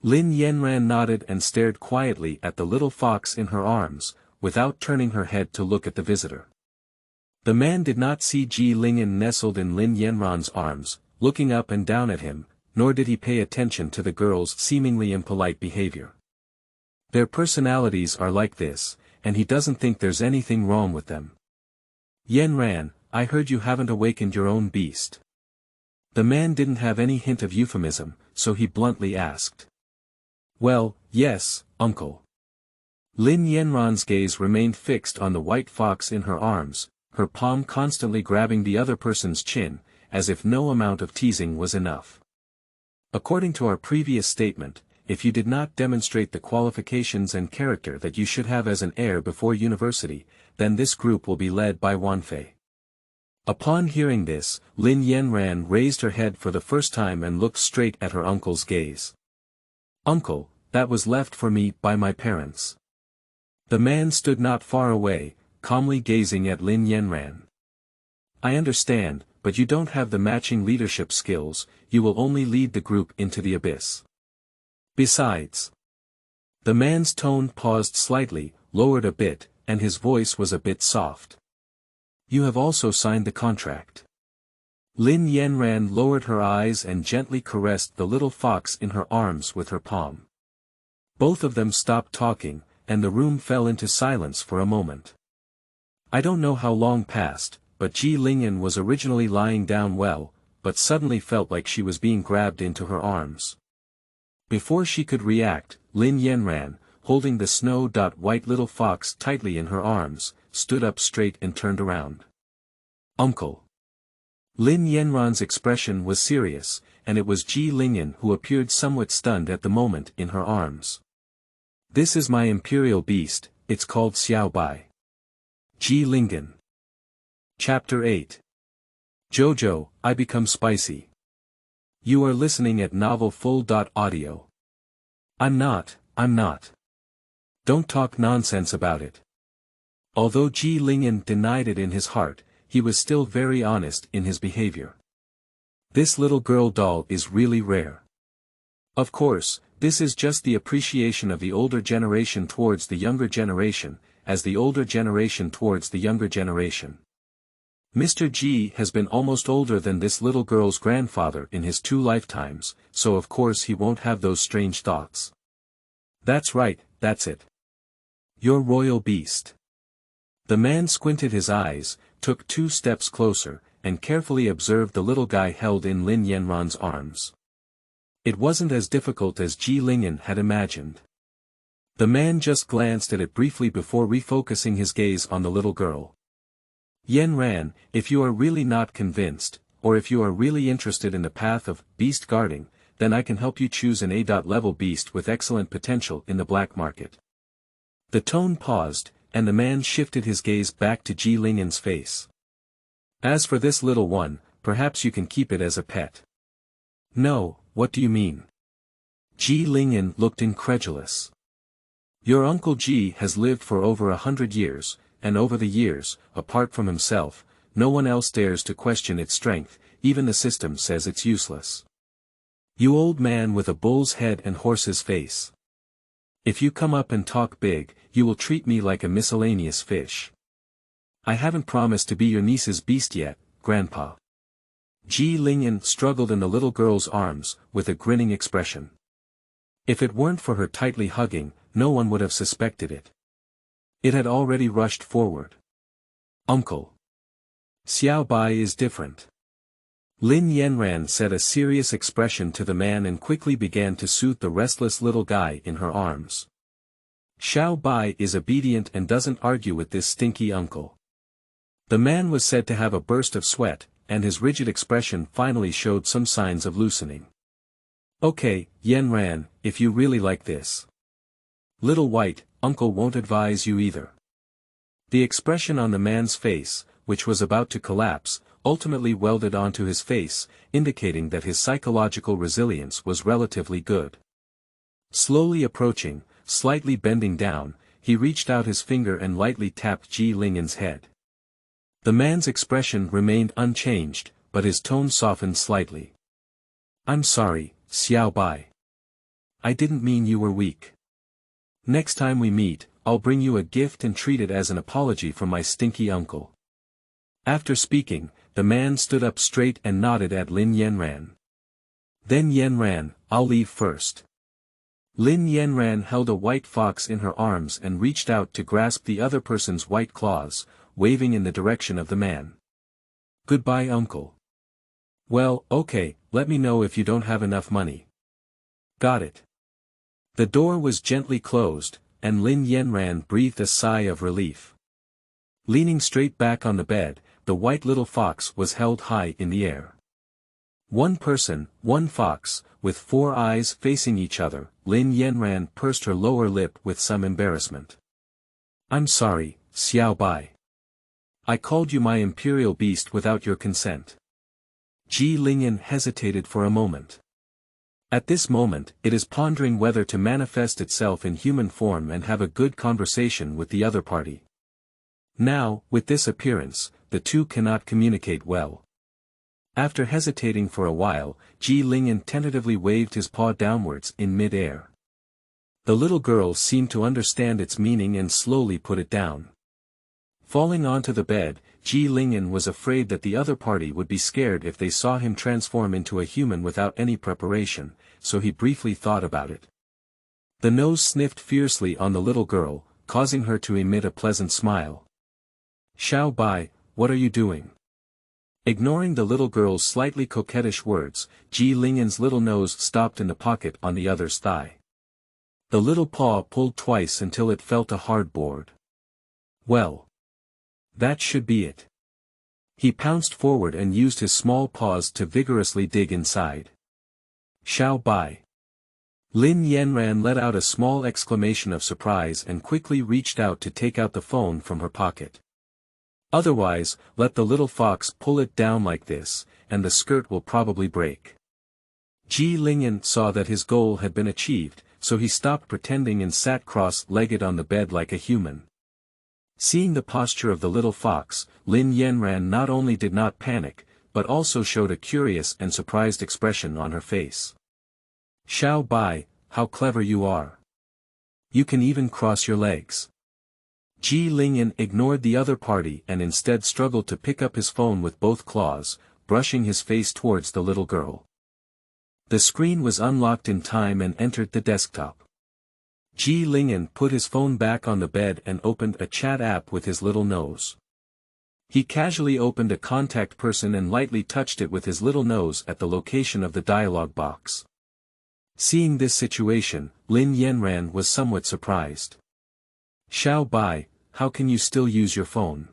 Lin Yanran nodded and stared quietly at the little fox in her arms, without turning her head to look at the visitor. The man did not see Ling'an nestled in Lin Yanran's arms, looking up and down at him, nor did he pay attention to the girl's seemingly impolite behavior. Their personalities are like this, and he doesn't think there's anything wrong with them. Yanran, I heard you haven't awakened your own beast. The man didn't have any hint of euphemism, so he bluntly asked. Well, yes, uncle. Lin Yanran's gaze remained fixed on the white fox in her arms, her palm constantly grabbing the other person's chin, as if no amount of teasing was enough. According to our previous statement, if you did not demonstrate the qualifications and character that you should have as an heir before university, then this group will be led by Wanfei. Upon hearing this, Lin Yanran raised her head for the first time and looked straight at her uncle's gaze. Uncle, that was left for me by my parents. The man stood not far away, calmly gazing at Lin Yanran. I understand, but you don't have the matching leadership skills, you will only lead the group into the abyss. Besides. The man's tone paused slightly, lowered a bit, and his voice was a bit soft. You have also signed the contract. Lin Yanran lowered her eyes and gently caressed the little fox in her arms with her palm. Both of them stopped talking, and the room fell into silence for a moment. I don't know how long passed, but Ling'an was originally lying down well, but suddenly felt like she was being grabbed into her arms. Before she could react, Lin Yanran, holding the snow-white little fox tightly in her arms, stood up straight and turned around. Uncle. Lin Yanran's expression was serious, and it was Ling'an who appeared somewhat stunned at the moment in her arms. This is my Imperial Beast, it's called Xiao Bai. Ling'an. Chapter 8. JOJO, I Become Spicy. You are listening at novelfull.audio. I'm not. Don't talk nonsense about it. Although Ling'an denied it in his heart, he was still very honest in his behavior. This little girl doll is really rare. Of course, this is just the appreciation of the older generation towards the younger generation, as the older generation towards the younger generation. Mr. G has been almost older than this little girl's grandfather in his 2 lifetimes, so of course he won't have those strange thoughts. That's right, that's it. Your royal beast. The man squinted his eyes, took 2 steps closer, and carefully observed the little guy held in Lin Yanran's arms. It wasn't as difficult as Ling'an had imagined. The man just glanced at it briefly before refocusing his gaze on the little girl. Yanran, if you are really not convinced, or if you are really interested in the path of beast guarding, then I can help you choose an A-level beast with excellent potential in the black market. The tone paused, and the man shifted his gaze back to Ling'an's face. As for this little one, perhaps you can keep it as a pet. No, what do you mean? Ling'an looked incredulous. Your Uncle G has lived for over 100 years, and over the years, apart from himself, no one else dares to question its strength, even the system says it's useless. You old man with a bull's head and horse's face. If you come up and talk big, you will treat me like a miscellaneous fish. I haven't promised to be your niece's beast yet, Grandpa. Ling'an struggled in the little girl's arms, with a grinning expression. If it weren't for her tightly hugging, no one would have suspected it. It had already rushed forward. Uncle. Xiao Bai is different. Lin Yanran said a serious expression to the man and quickly began to soothe the restless little guy in her arms. Xiao Bai is obedient and doesn't argue with this stinky uncle. The man was said to have a burst of sweat, and his rigid expression finally showed some signs of loosening. Okay, Yanran, if you really like this. Little white, uncle won't advise you either. The expression on the man's face, which was about to collapse, ultimately welded onto his face, indicating that his psychological resilience was relatively good. Slowly approaching, slightly bending down, he reached out his finger and lightly tapped Ling'an's head. The man's expression remained unchanged, but his tone softened slightly. I'm sorry, Xiao Bai. I didn't mean you were weak. Next time we meet, I'll bring you a gift and treat it as an apology from my stinky uncle. After speaking, the man stood up straight and nodded at Lin Yanran. Then Yanran, I'll leave first. Lin Yanran held a white fox in her arms and reached out to grasp the other person's white claws, waving in the direction of the man. Goodbye, uncle. Well, okay, let me know if you don't have enough money. Got it. The door was gently closed, and Lin Yanran breathed a sigh of relief. Leaning straight back on the bed, the white little fox was held high in the air. One person, one fox, with 4 eyes facing each other, Lin Yanran pursed her lower lip with some embarrassment. I'm sorry, Xiao Bai. I called you my Imperial Beast without your consent. Ling'an hesitated for a moment. At this moment, it is pondering whether to manifest itself in human form and have a good conversation with the other party. Now, with this appearance, the two cannot communicate well. After hesitating for a while, Ling'an tentatively waved his paw downwards in mid-air. The little girl seemed to understand its meaning and slowly put it down. Falling onto the bed, Ling'an was afraid that the other party would be scared if they saw him transform into a human without any preparation, so he briefly thought about it. The nose sniffed fiercely on the little girl, causing her to emit a pleasant smile. Xiao Bai, what are you doing? Ignoring the little girl's slightly coquettish words, Ling'an's little nose stopped in the pocket on the other's thigh. The little paw pulled twice until it felt a hard board. Well. That should be it. He pounced forward and used his small paws to vigorously dig inside. Xiao Bai. Lin Yanran let out a small exclamation of surprise and quickly reached out to take out the phone from her pocket. Otherwise, let the little fox pull it down like this, and the skirt will probably break. Ling'an saw that his goal had been achieved, so he stopped pretending and sat cross-legged on the bed like a human. Seeing the posture of the little fox, Lin Yanran not only did not panic, but also showed a curious and surprised expression on her face. Xiao Bai, how clever you are. You can even cross your legs. Ling'an ignored the other party and instead struggled to pick up his phone with both claws, brushing his face towards the little girl. The screen was unlocked in time and entered the desktop. Ling'an put his phone back on the bed and opened a chat app with his little nose. He casually opened a contact person and lightly touched it with his little nose at the location of the dialog box. Seeing this situation, Lin Yanran was somewhat surprised. Xiao Bai, how can you still use your phone?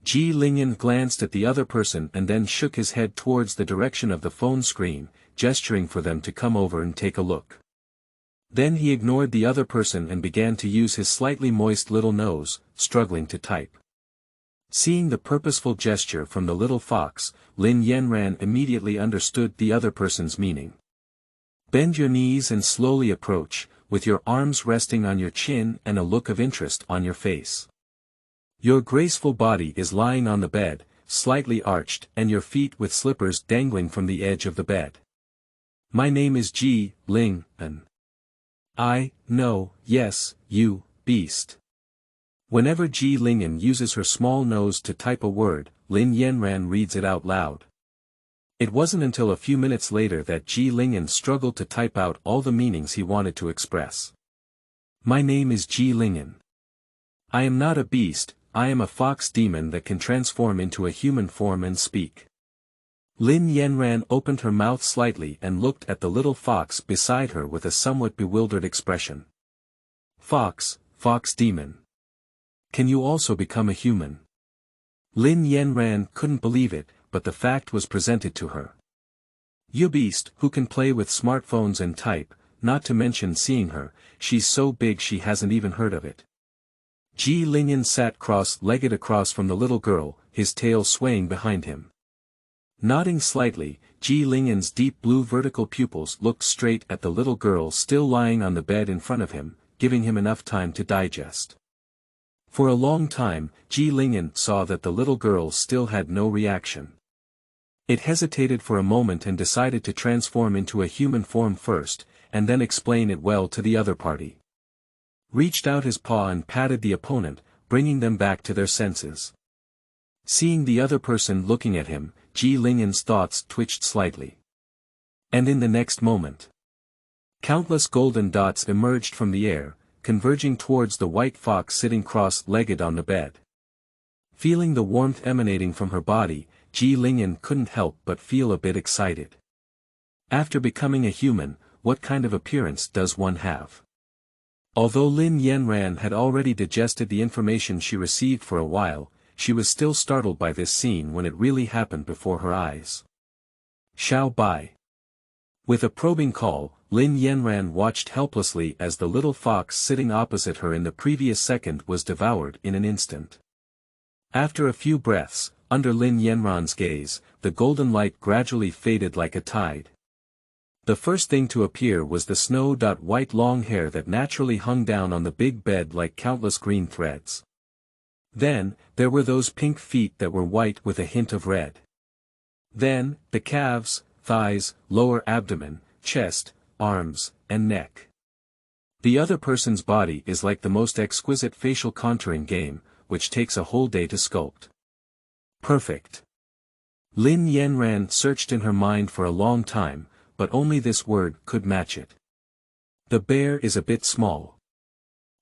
Ling'an glanced at the other person and then shook his head towards the direction of the phone screen, gesturing for them to come over and take a look. Then he ignored the other person and began to use his slightly moist little nose, struggling to type. Seeing the purposeful gesture from the little fox, Lin Yanran immediately understood the other person's meaning. Bend your knees and slowly approach, with your arms resting on your chin and a look of interest on your face. Your graceful body is lying on the bed, slightly arched, and your feet with slippers dangling from the edge of the bed. My name is Ling'an. No, yes, you, beast. Whenever Ling'an uses her small nose to type a word, Lin Yanran reads it out loud. It wasn't until a few minutes later that Ling'an struggled to type out all the meanings he wanted to express. My name is Ling'an. I am not a beast, I am a fox demon that can transform into a human form and speak. Lin Yanran opened her mouth slightly and looked at the little fox beside her with a somewhat bewildered expression. Fox demon. Can you also become a human? Lin Yanran couldn't believe it, but the fact was presented to her. You beast who can play with smartphones and type, not to mention seeing her, she's so big she hasn't even heard of it. Ling'an sat cross-legged across from the little girl, his tail swaying behind him. Nodding slightly, Ling'an's deep blue vertical pupils looked straight at the little girl still lying on the bed in front of him, giving him enough time to digest. For a long time, Ling'an saw that the little girl still had no reaction. It hesitated for a moment and decided to transform into a human form first, and then explain it well to the other party. Reached out his paw and patted the opponent, bringing them back to their senses. Seeing the other person looking at him, Ling'an's thoughts twitched slightly. And in the next moment, countless golden dots emerged from the air, converging towards the white fox sitting cross-legged on the bed. Feeling the warmth emanating from her body, Ling'an couldn't help but feel a bit excited. After becoming a human, what kind of appearance does one have? Although Lin Yanran had already digested the information she received for a while, she was still startled by this scene when it really happened before her eyes. Xiao Bai. With a probing call, Lin Yanran watched helplessly as the little fox sitting opposite her in the previous second was devoured in an instant. After a few breaths, under Lin Yanran's gaze, the golden light gradually faded like a tide. The first thing to appear was the snow-white long hair that naturally hung down on the big bed like countless green threads. Then, there were those pink feet that were white with a hint of red. Then, the calves, thighs, lower abdomen, chest, arms, and neck. The other person's body is like the most exquisite facial contouring game, which takes a whole day to sculpt. Perfect. Lin Yanran searched in her mind for a long time, but only this word could match it. The bear is a bit small.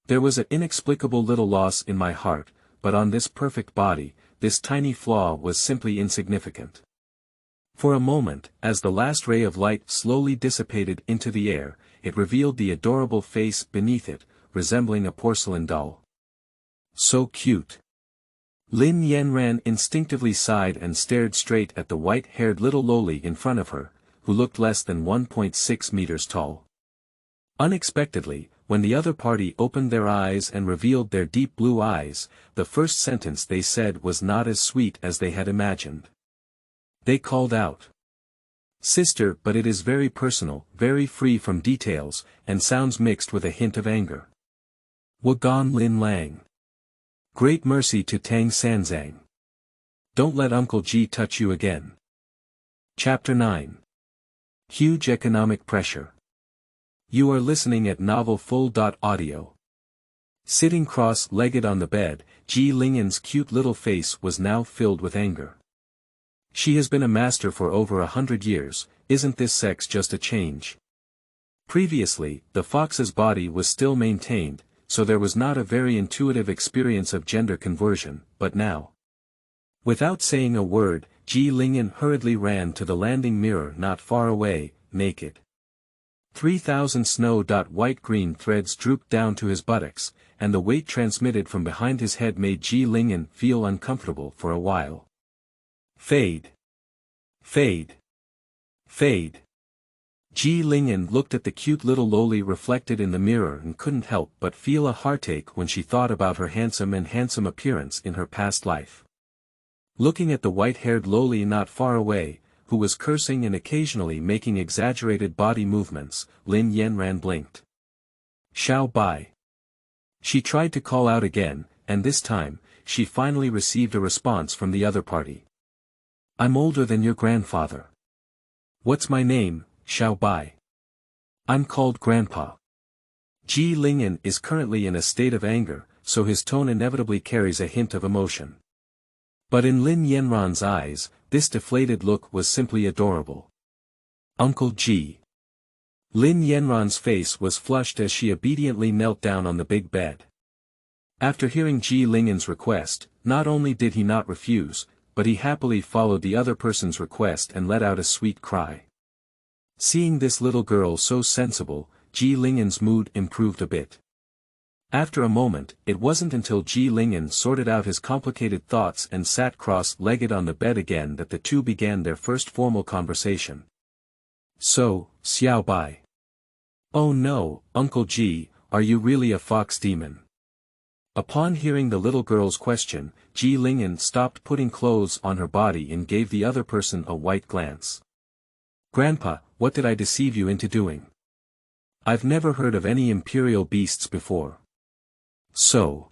There was an inexplicable little loss in my heart, but on this perfect body, this tiny flaw was simply insignificant. For a moment, as the last ray of light slowly dissipated into the air, it revealed the adorable face beneath it, resembling a porcelain doll. So cute. Lin Yanran instinctively sighed and stared straight at the white-haired little Loli in front of her, who looked less than 1.6 meters tall. Unexpectedly, when the other party opened their eyes and revealed their deep blue eyes, the first sentence they said was not as sweet as they had imagined. They called out, "Sister," but it is very personal, very free from details, and sounds mixed with a hint of anger. Wagon Lin Lang. Great mercy to Tang Sanzang. Don't let Uncle G touch you again. Chapter 9. Huge economic pressure. You are listening at Novel Full. Audio. Sitting cross-legged on the bed, Ling'an's cute little face was now filled with anger. She has been a master for over 100 years, isn't this sex just a change? Previously, the fox's body was still maintained, so there was not a very intuitive experience of gender conversion, but now. Without saying a word, Ling'an hurriedly ran to the landing mirror not far away, naked. 3,000 snow-white-green threads drooped down to his buttocks, and the weight transmitted from behind his head made Ling'an feel uncomfortable for a while. Fade. Fade. Fade. Ling'an looked at the cute little Loli reflected in the mirror and couldn't help but feel a heartache when she thought about her handsome appearance in her past life. Looking at the white-haired Loli not far away, who was cursing and occasionally making exaggerated body movements, Lin Yanran blinked. Xiao Bai. She tried to call out again, and this time, she finally received a response from the other party. I'm older than your grandfather. What's my name, Xiao Bai? I'm called Grandpa. Ling'an is currently in a state of anger, so his tone inevitably carries a hint of emotion. But in Lin Yanran's eyes, this deflated look was simply adorable. Uncle G. Lin Yanran's face was flushed as she obediently knelt down on the big bed. After hearing Ling'an's request, not only did he not refuse, but he happily followed the other person's request and let out a sweet cry. Seeing this little girl so sensible, Ling'an's mood improved a bit. After a moment, it wasn't until Ling'an sorted out his complicated thoughts and sat cross-legged on the bed again that the two began their first formal conversation. So, Xiao Bai. Oh no, Uncle G, are you really a fox demon? Upon hearing the little girl's question, Ling'an stopped putting clothes on her body and gave the other person a white glance. Grandpa, what did I deceive you into doing? I've never heard of any imperial beasts before. So.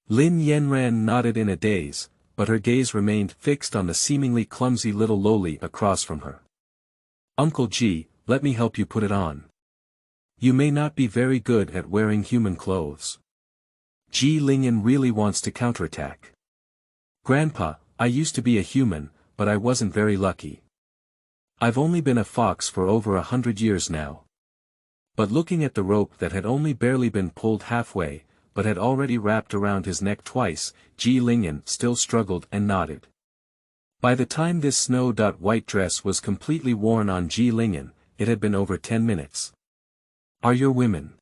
Lin Yanran nodded in a daze, but her gaze remained fixed on the seemingly clumsy little Loli across from her. Uncle G, let me help you put it on. You may not be very good at wearing human clothes. Ling'an really wants to counterattack. Grandpa, I used to be a human, but I wasn't very lucky. I've only been a fox for over 100 years now. But looking at the rope that had only barely been pulled halfway, but had already wrapped around his neck twice, Ling'an still struggled and nodded. By the time this snow-white dress was completely worn on Ling'an, it had been over 10 minutes. Are your women?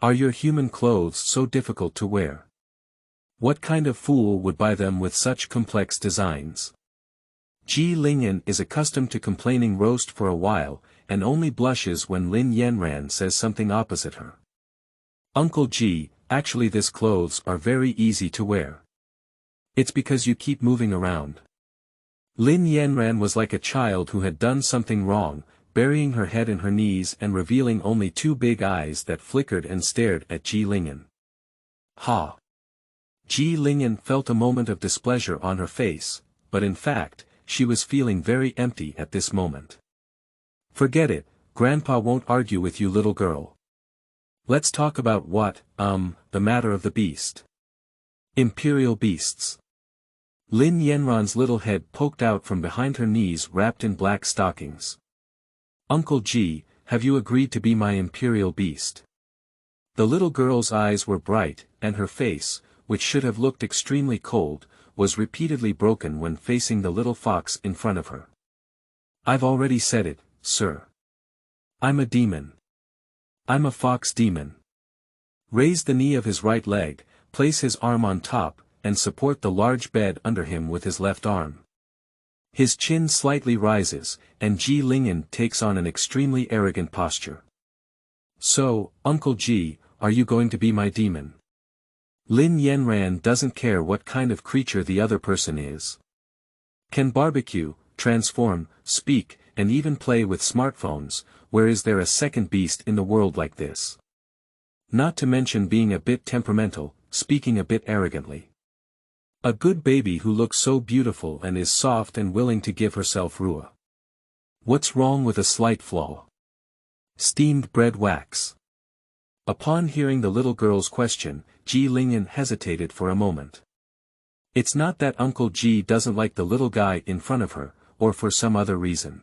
Are your human clothes so difficult to wear? What kind of fool would buy them with such complex designs? Ling'an is accustomed to complaining roast for a while, and only blushes when Lin Yanran says something opposite her. Uncle G, actually these clothes are very easy to wear. It's because you keep moving around. Lin Yanran was like a child who had done something wrong, burying her head in her knees and revealing only two big eyes that flickered and stared at Ling'an. Ha! Ling'an felt a moment of displeasure on her face, but in fact, she was feeling very empty at this moment. Forget it, Grandpa won't argue with you, little girl. Let's talk about the matter of the beast. Imperial beasts. Lin Yanran's little head poked out from behind her knees wrapped in black stockings. Uncle G, have you agreed to be my imperial beast? The little girl's eyes were bright, and her face, which should have looked extremely cold, was repeatedly broken when facing the little fox in front of her. I've already said it, sir. I'm a demon. I'm a fox demon. Raise the knee of his right leg, place his arm on top, and support the large bed under him with his left arm. His chin slightly rises, and Ling'an takes on an extremely arrogant posture. So, Uncle G, are you going to be my demon? Lin Yanran doesn't care what kind of creature the other person is. Can barbecue, transform, speak, and even play with smartphones, where is there a second beast in the world like this? Not to mention being a bit temperamental, speaking a bit arrogantly. A good baby who looks so beautiful and is soft and willing to give herself rua. What's wrong with a slight flaw? Steamed bread wax. Upon hearing the little girl's question, Ling'an hesitated for a moment. It's not that Uncle G doesn't like the little guy in front of her, or for some other reason.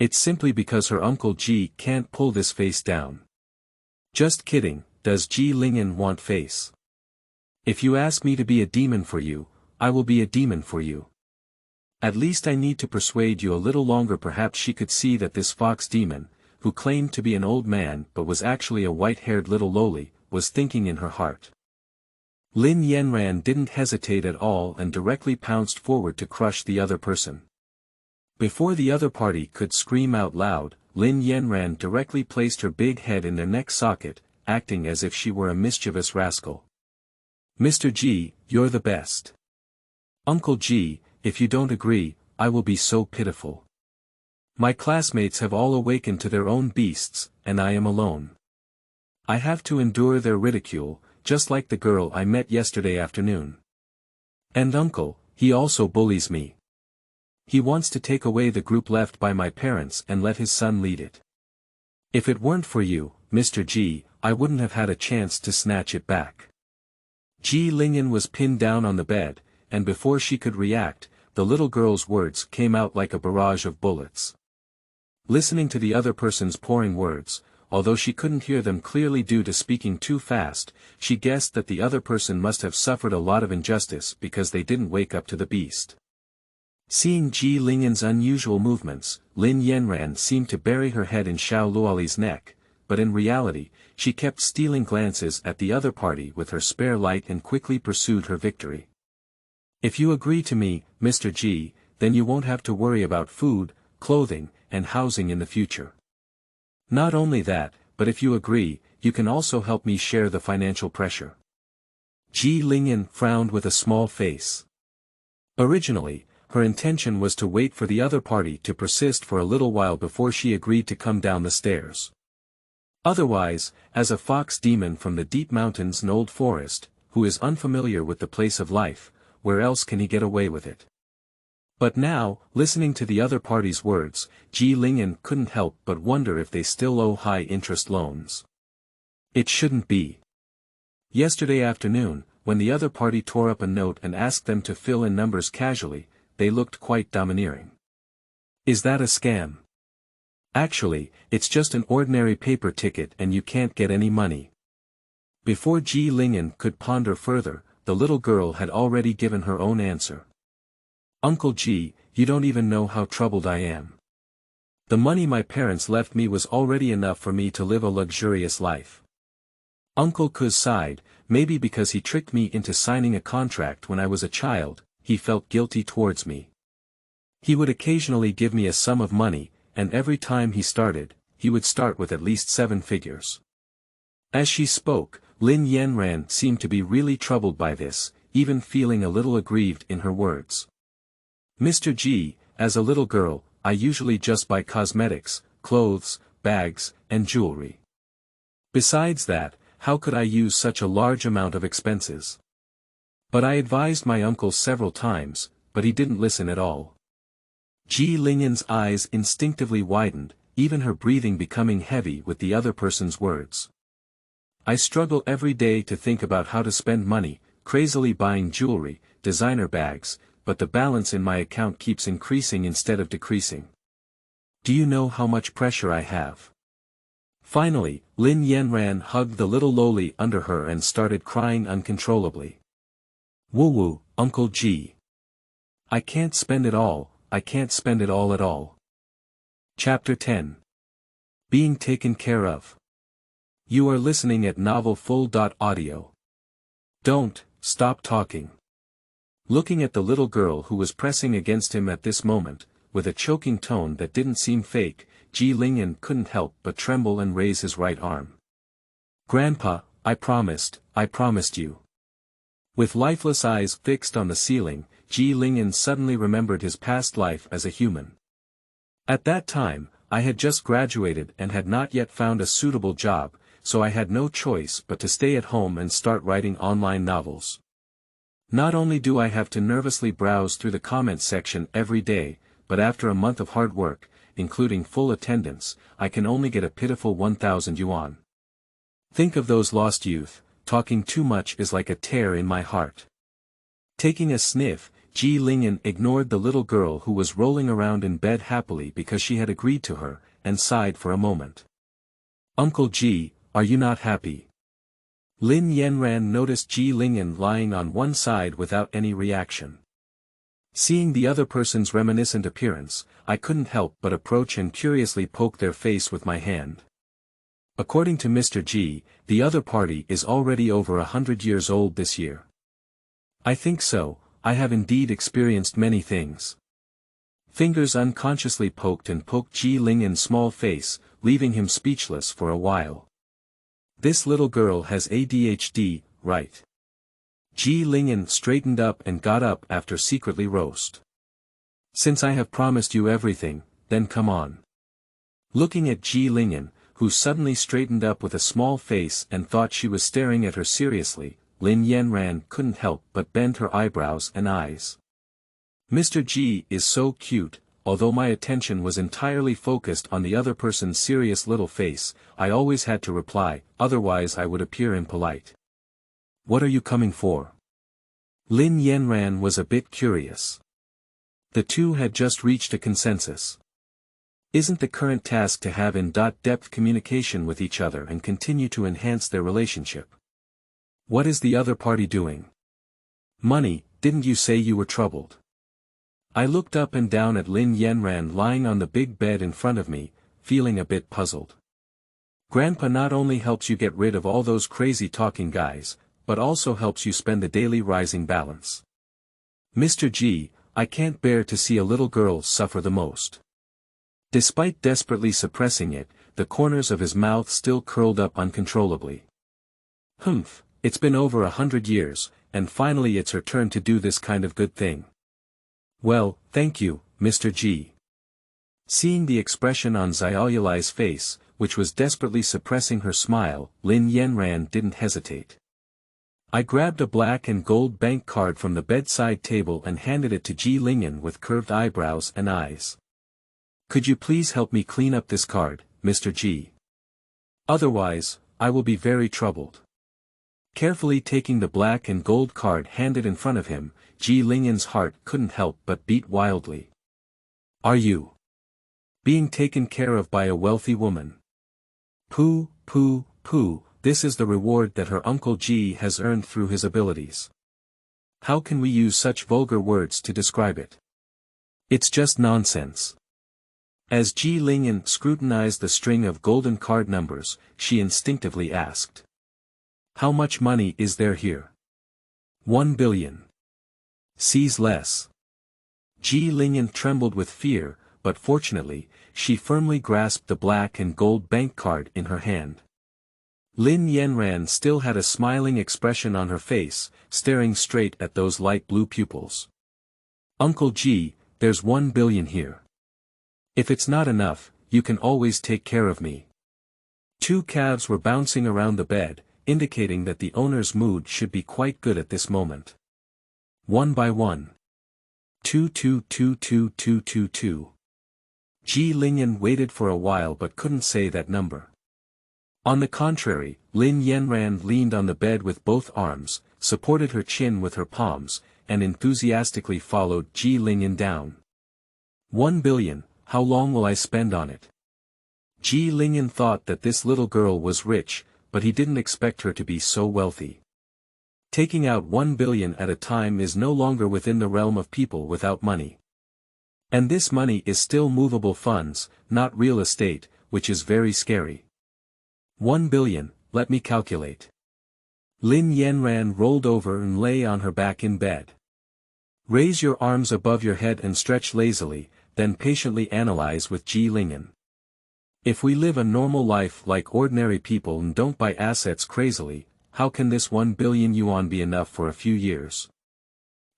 It's simply because her Uncle G can't pull this face down. Just kidding, does Ling'an want face? If you ask me to be a demon for you, I will be a demon for you. At least I need to persuade you a little longer. Perhaps she could see that this fox demon, who claimed to be an old man but was actually a white-haired little Loli, was thinking in her heart. Lin Yanran didn't hesitate at all and directly pounced forward to crush the other person. Before the other party could scream out loud, Lin Yanran directly placed her big head in their neck socket, acting as if she were a mischievous rascal. Mr. G, you're the best. Uncle G, if you don't agree, I will be so pitiful. My classmates have all awakened to their own beasts, and I am alone. I have to endure their ridicule, just like the girl I met yesterday afternoon. And uncle, he also bullies me. He wants to take away the group left by my parents and let his son lead it. If it weren't for you, Mr. G, I wouldn't have had a chance to snatch it back. Ling'an was pinned down on the bed, and before she could react, the little girl's words came out like a barrage of bullets. Listening to the other person's pouring words, although she couldn't hear them clearly due to speaking too fast, she guessed that the other person must have suffered a lot of injustice because they didn't wake up to the beast. Seeing Ling'an's unusual movements, Lin Yanran seemed to bury her head in Xiao Luoli's neck, but in reality, she kept stealing glances at the other party with her spare light and quickly pursued her victory. If you agree to me, Mr. G, then you won't have to worry about food, clothing, and housing in the future. Not only that, but if you agree, you can also help me share the financial pressure. Ling'an frowned with a small face. Originally, her intention was to wait for the other party to persist for a little while before she agreed to come down the stairs. Otherwise, as a fox demon from the deep mountains and old forest, who is unfamiliar with the place of life, where else can he get away with it? But now, listening to the other party's words, Ling'an couldn't help but wonder if they still owe high-interest loans. It shouldn't be. Yesterday afternoon, when the other party tore up a note and asked them to fill in numbers casually, they looked quite domineering. Is that a scam? Actually, it's just an ordinary paper ticket and you can't get any money. Before Ling'an could ponder further, the little girl had already given her own answer. Uncle G, you don't even know how troubled I am. The money my parents left me was already enough for me to live a luxurious life. Uncle Kuz sighed, maybe because he tricked me into signing a contract when I was a child, he felt guilty towards me. He would occasionally give me a sum of money, and every time he started, he would start with at least 7 figures. As she spoke, Lin Yanran seemed to be really troubled by this, even feeling a little aggrieved in her words. Mr. G, as a little girl, I usually just buy cosmetics, clothes, bags, and jewelry. Besides that, how could I use such a large amount of expenses? But I advised my uncle several times, but he didn't listen at all. Ling'an's eyes instinctively widened, even her breathing becoming heavy with the other person's words. I struggle every day to think about how to spend money, crazily buying jewelry, designer bags, but the balance in my account keeps increasing instead of decreasing. Do you know how much pressure I have? Finally, Lin Yanran hugged the little Loli under her and started crying uncontrollably. Woo-woo, Uncle G. I can't spend it all, I can't spend it all at all. Chapter 10. Being taken care of. You are listening at novelfull.audio. Don't stop talking. Looking at the little girl who was pressing against him at this moment, with a choking tone that didn't seem fake, Ling'an couldn't help but tremble and raise his right arm. Grandpa, I promised you. With lifeless eyes fixed on the ceiling, Ling'an suddenly remembered his past life as a human. At that time, I had just graduated and had not yet found a suitable job, so I had no choice but to stay at home and start writing online novels. Not only do I have to nervously browse through the comments section every day, but after a month of hard work, including full attendance, I can only get a pitiful 1,000 yuan. Think of those lost youth, talking too much is like a tear in my heart. Taking a sniff, Ling'an ignored the little girl who was rolling around in bed happily because she had agreed to her, and sighed for a moment. Uncle G, are you not happy? Lin Yanran noticed Ling'an lying on one side without any reaction. Seeing the other person's reminiscent appearance, I couldn't help but approach and curiously poke their face with my hand. According to Mr. G, the other party is already over 100 years old this year. I think so, I have indeed experienced many things. Fingers unconsciously poked Ling'an's small face, leaving him speechless for a while. This little girl has ADHD, right? Ling'an straightened up and got up after secretly roast. Since I have promised you everything, then come on. Looking at Ling'an, who suddenly straightened up with a small face and thought she was staring at her seriously, Lin Yanran couldn't help but bend her eyebrows and eyes. Mr. G is so cute, although my attention was entirely focused on the other person's serious little face, I always had to reply, otherwise I would appear impolite. What are you coming for? Lin Yanran was a bit curious. The two had just reached a consensus. Isn't the current task to have in-depth communication with each other and continue to enhance their relationship? What is the other party doing? Money, didn't you say you were troubled? I looked up and down at Lin Yanran lying on the big bed in front of me, feeling a bit puzzled. Grandpa not only helps you get rid of all those crazy talking guys, but also helps you spend the daily rising balance. Mr. G, I can't bear to see a little girl suffer the most. Despite desperately suppressing it, the corners of his mouth still curled up uncontrollably. Humph, it's been over 100 years, and finally it's her turn to do this kind of good thing. Well, thank you, Mr. G. Seeing the expression on Xiaoyulai's face, which was desperately suppressing her smile, Lin Yanran didn't hesitate. I grabbed a black and gold bank card from the bedside table and handed it to Ji Ling'an with curved eyebrows and eyes. Could you please help me clean up this card, Mr. G? Otherwise, I will be very troubled. Carefully taking the black and gold card handed in front of him, Ji Ling'an's heart couldn't help but beat wildly. Are you being taken care of by a wealthy woman? Pooh, pooh, pooh, this is the reward that her Uncle Ji has earned through his abilities. How can we use such vulgar words to describe it? It's just nonsense. As Ji Ling'an scrutinized the string of golden card numbers, she instinctively asked. How much money is there here? 1 billion. Sees less. Ji Ling'an trembled with fear, but fortunately, she firmly grasped the black and gold bank card in her hand. Lin Yanran still had a smiling expression on her face, staring straight at those light blue pupils. Uncle Ji, there's 1 billion here. If it's not enough, you can always take care of me. Two calves were bouncing around the bed, indicating that the owner's mood should be quite good at this moment. One by one. 2222222. Ji Ling'an waited for a while but couldn't say that number. On the contrary, Lin Yanran leaned on the bed with both arms, supported her chin with her palms, and enthusiastically followed Ji Ling'an down. 1 billion, how long will I spend on it? Ji Ling'an thought that this little girl was rich, but he didn't expect her to be so wealthy. Taking out 1 billion at a time is no longer within the realm of people without money. And this money is still movable funds, not real estate, which is very scary. 1 billion, let me calculate. Lin Yanran rolled over and lay on her back in bed. Raise your arms above your head and stretch lazily, then patiently analyze with Ji Ling'an. If we live a normal life like ordinary people and don't buy assets crazily, how can this 1 billion yuan be enough for a few years?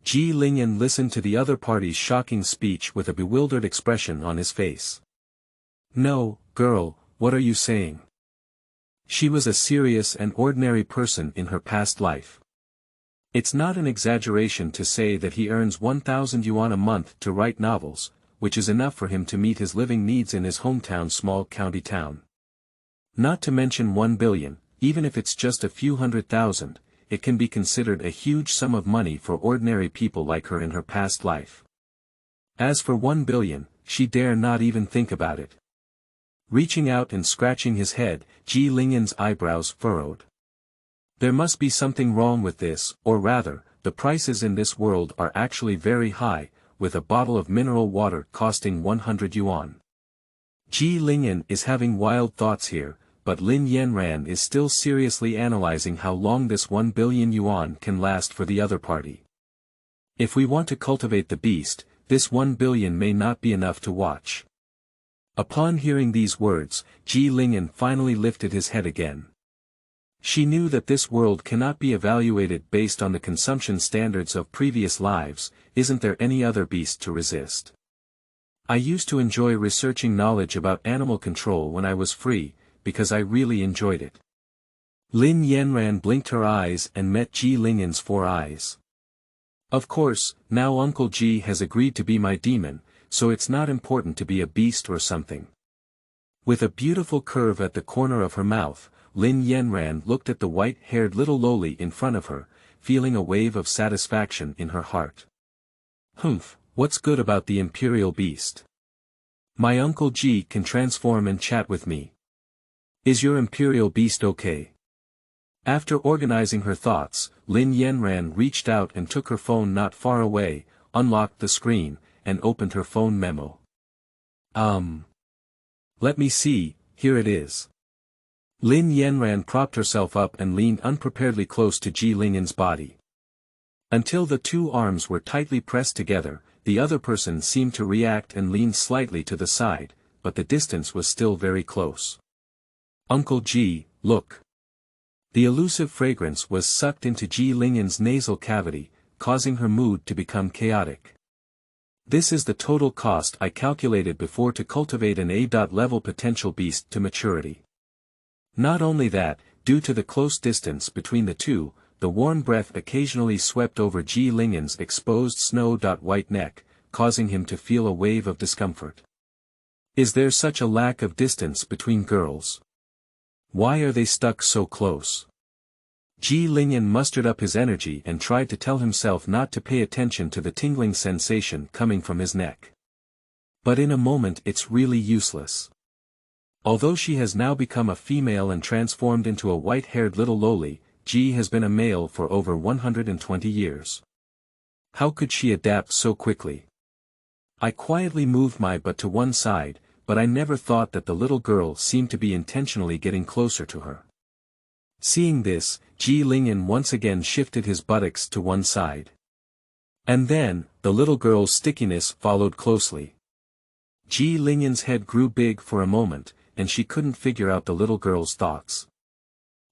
Ji Ling'an listened to the other party's shocking speech with a bewildered expression on his face. No, girl, what are you saying? She was a serious and ordinary person in her past life. It's not an exaggeration to say that he earns 1,000 yuan a month to write novels, which is enough for him to meet his living needs in his hometown small county town. Not to mention 1 billion, even if it's just a few 100,000, it can be considered a huge sum of money for ordinary people like her in her past life. As for 1 billion, she dare not even think about it. Reaching out and scratching his head, Ji Ling'an's eyebrows furrowed. There must be something wrong with this, or rather, the prices in this world are actually very high, with a bottle of mineral water costing 100 yuan. Ji Ling'an is having wild thoughts here, but Lin Yanran is still seriously analyzing how long this 1 billion yuan can last for the other party. If we want to cultivate the beast, this 1 billion may not be enough to watch. Upon hearing these words, Ji Ling'an finally lifted his head again. She knew that this world cannot be evaluated based on the consumption standards of previous lives. Isn't there any other beast to resist? I used to enjoy researching knowledge about animal control when I was free, because I really enjoyed it. Lin Yanran blinked her eyes and met Ji Ling'an's 4 eyes. Of course, now Uncle Ji has agreed to be my demon, so it's not important to be a beast or something. With a beautiful curve at the corner of her mouth, Lin Yanran looked at the white-haired little Loli in front of her, feeling a wave of satisfaction in her heart. Humph, what's good about the Imperial Beast? My Uncle G can transform and chat with me. Is your Imperial Beast okay? After organizing her thoughts, Lin Yanran reached out and took her phone not far away, unlocked the screen, and opened her phone memo. Let me see, here it is. Lin Yanran propped herself up and leaned unpreparedly close to Ji Ling'an's body. Until the two arms were tightly pressed together, the other person seemed to react and leaned slightly to the side, but the distance was still very close. Uncle Ji, look. The elusive fragrance was sucked into Ji Ling'an's nasal cavity, causing her mood to become chaotic. This is the total cost I calculated before to cultivate an A-level potential beast to maturity. Not only that, due to the close distance between the two, the warm breath occasionally swept over Ji Ling'an's exposed snow-white neck, causing him to feel a wave of discomfort. Is there such a lack of distance between girls? Why are they stuck so close? Ji Ling'an mustered up his energy and tried to tell himself not to pay attention to the tingling sensation coming from his neck. But in a moment it's really useless. Although she has now become a female and transformed into a white-haired little Loli, Ji has been a male for over 120 years. How could she adapt so quickly? I quietly moved my butt to one side, but I never thought that the little girl seemed to be intentionally getting closer to her. Seeing this, Ji Ling'an once again shifted his buttocks to one side. And then, the little girl's stickiness followed closely. Ji Ling'an's head grew big for a moment, and she couldn't figure out the little girl's thoughts.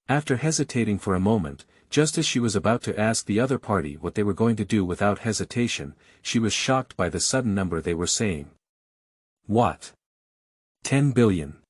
After hesitating for a moment, just as she was about to ask the other party what they were going to do without hesitation, she was shocked by the sudden number they were saying. What? 10 billion.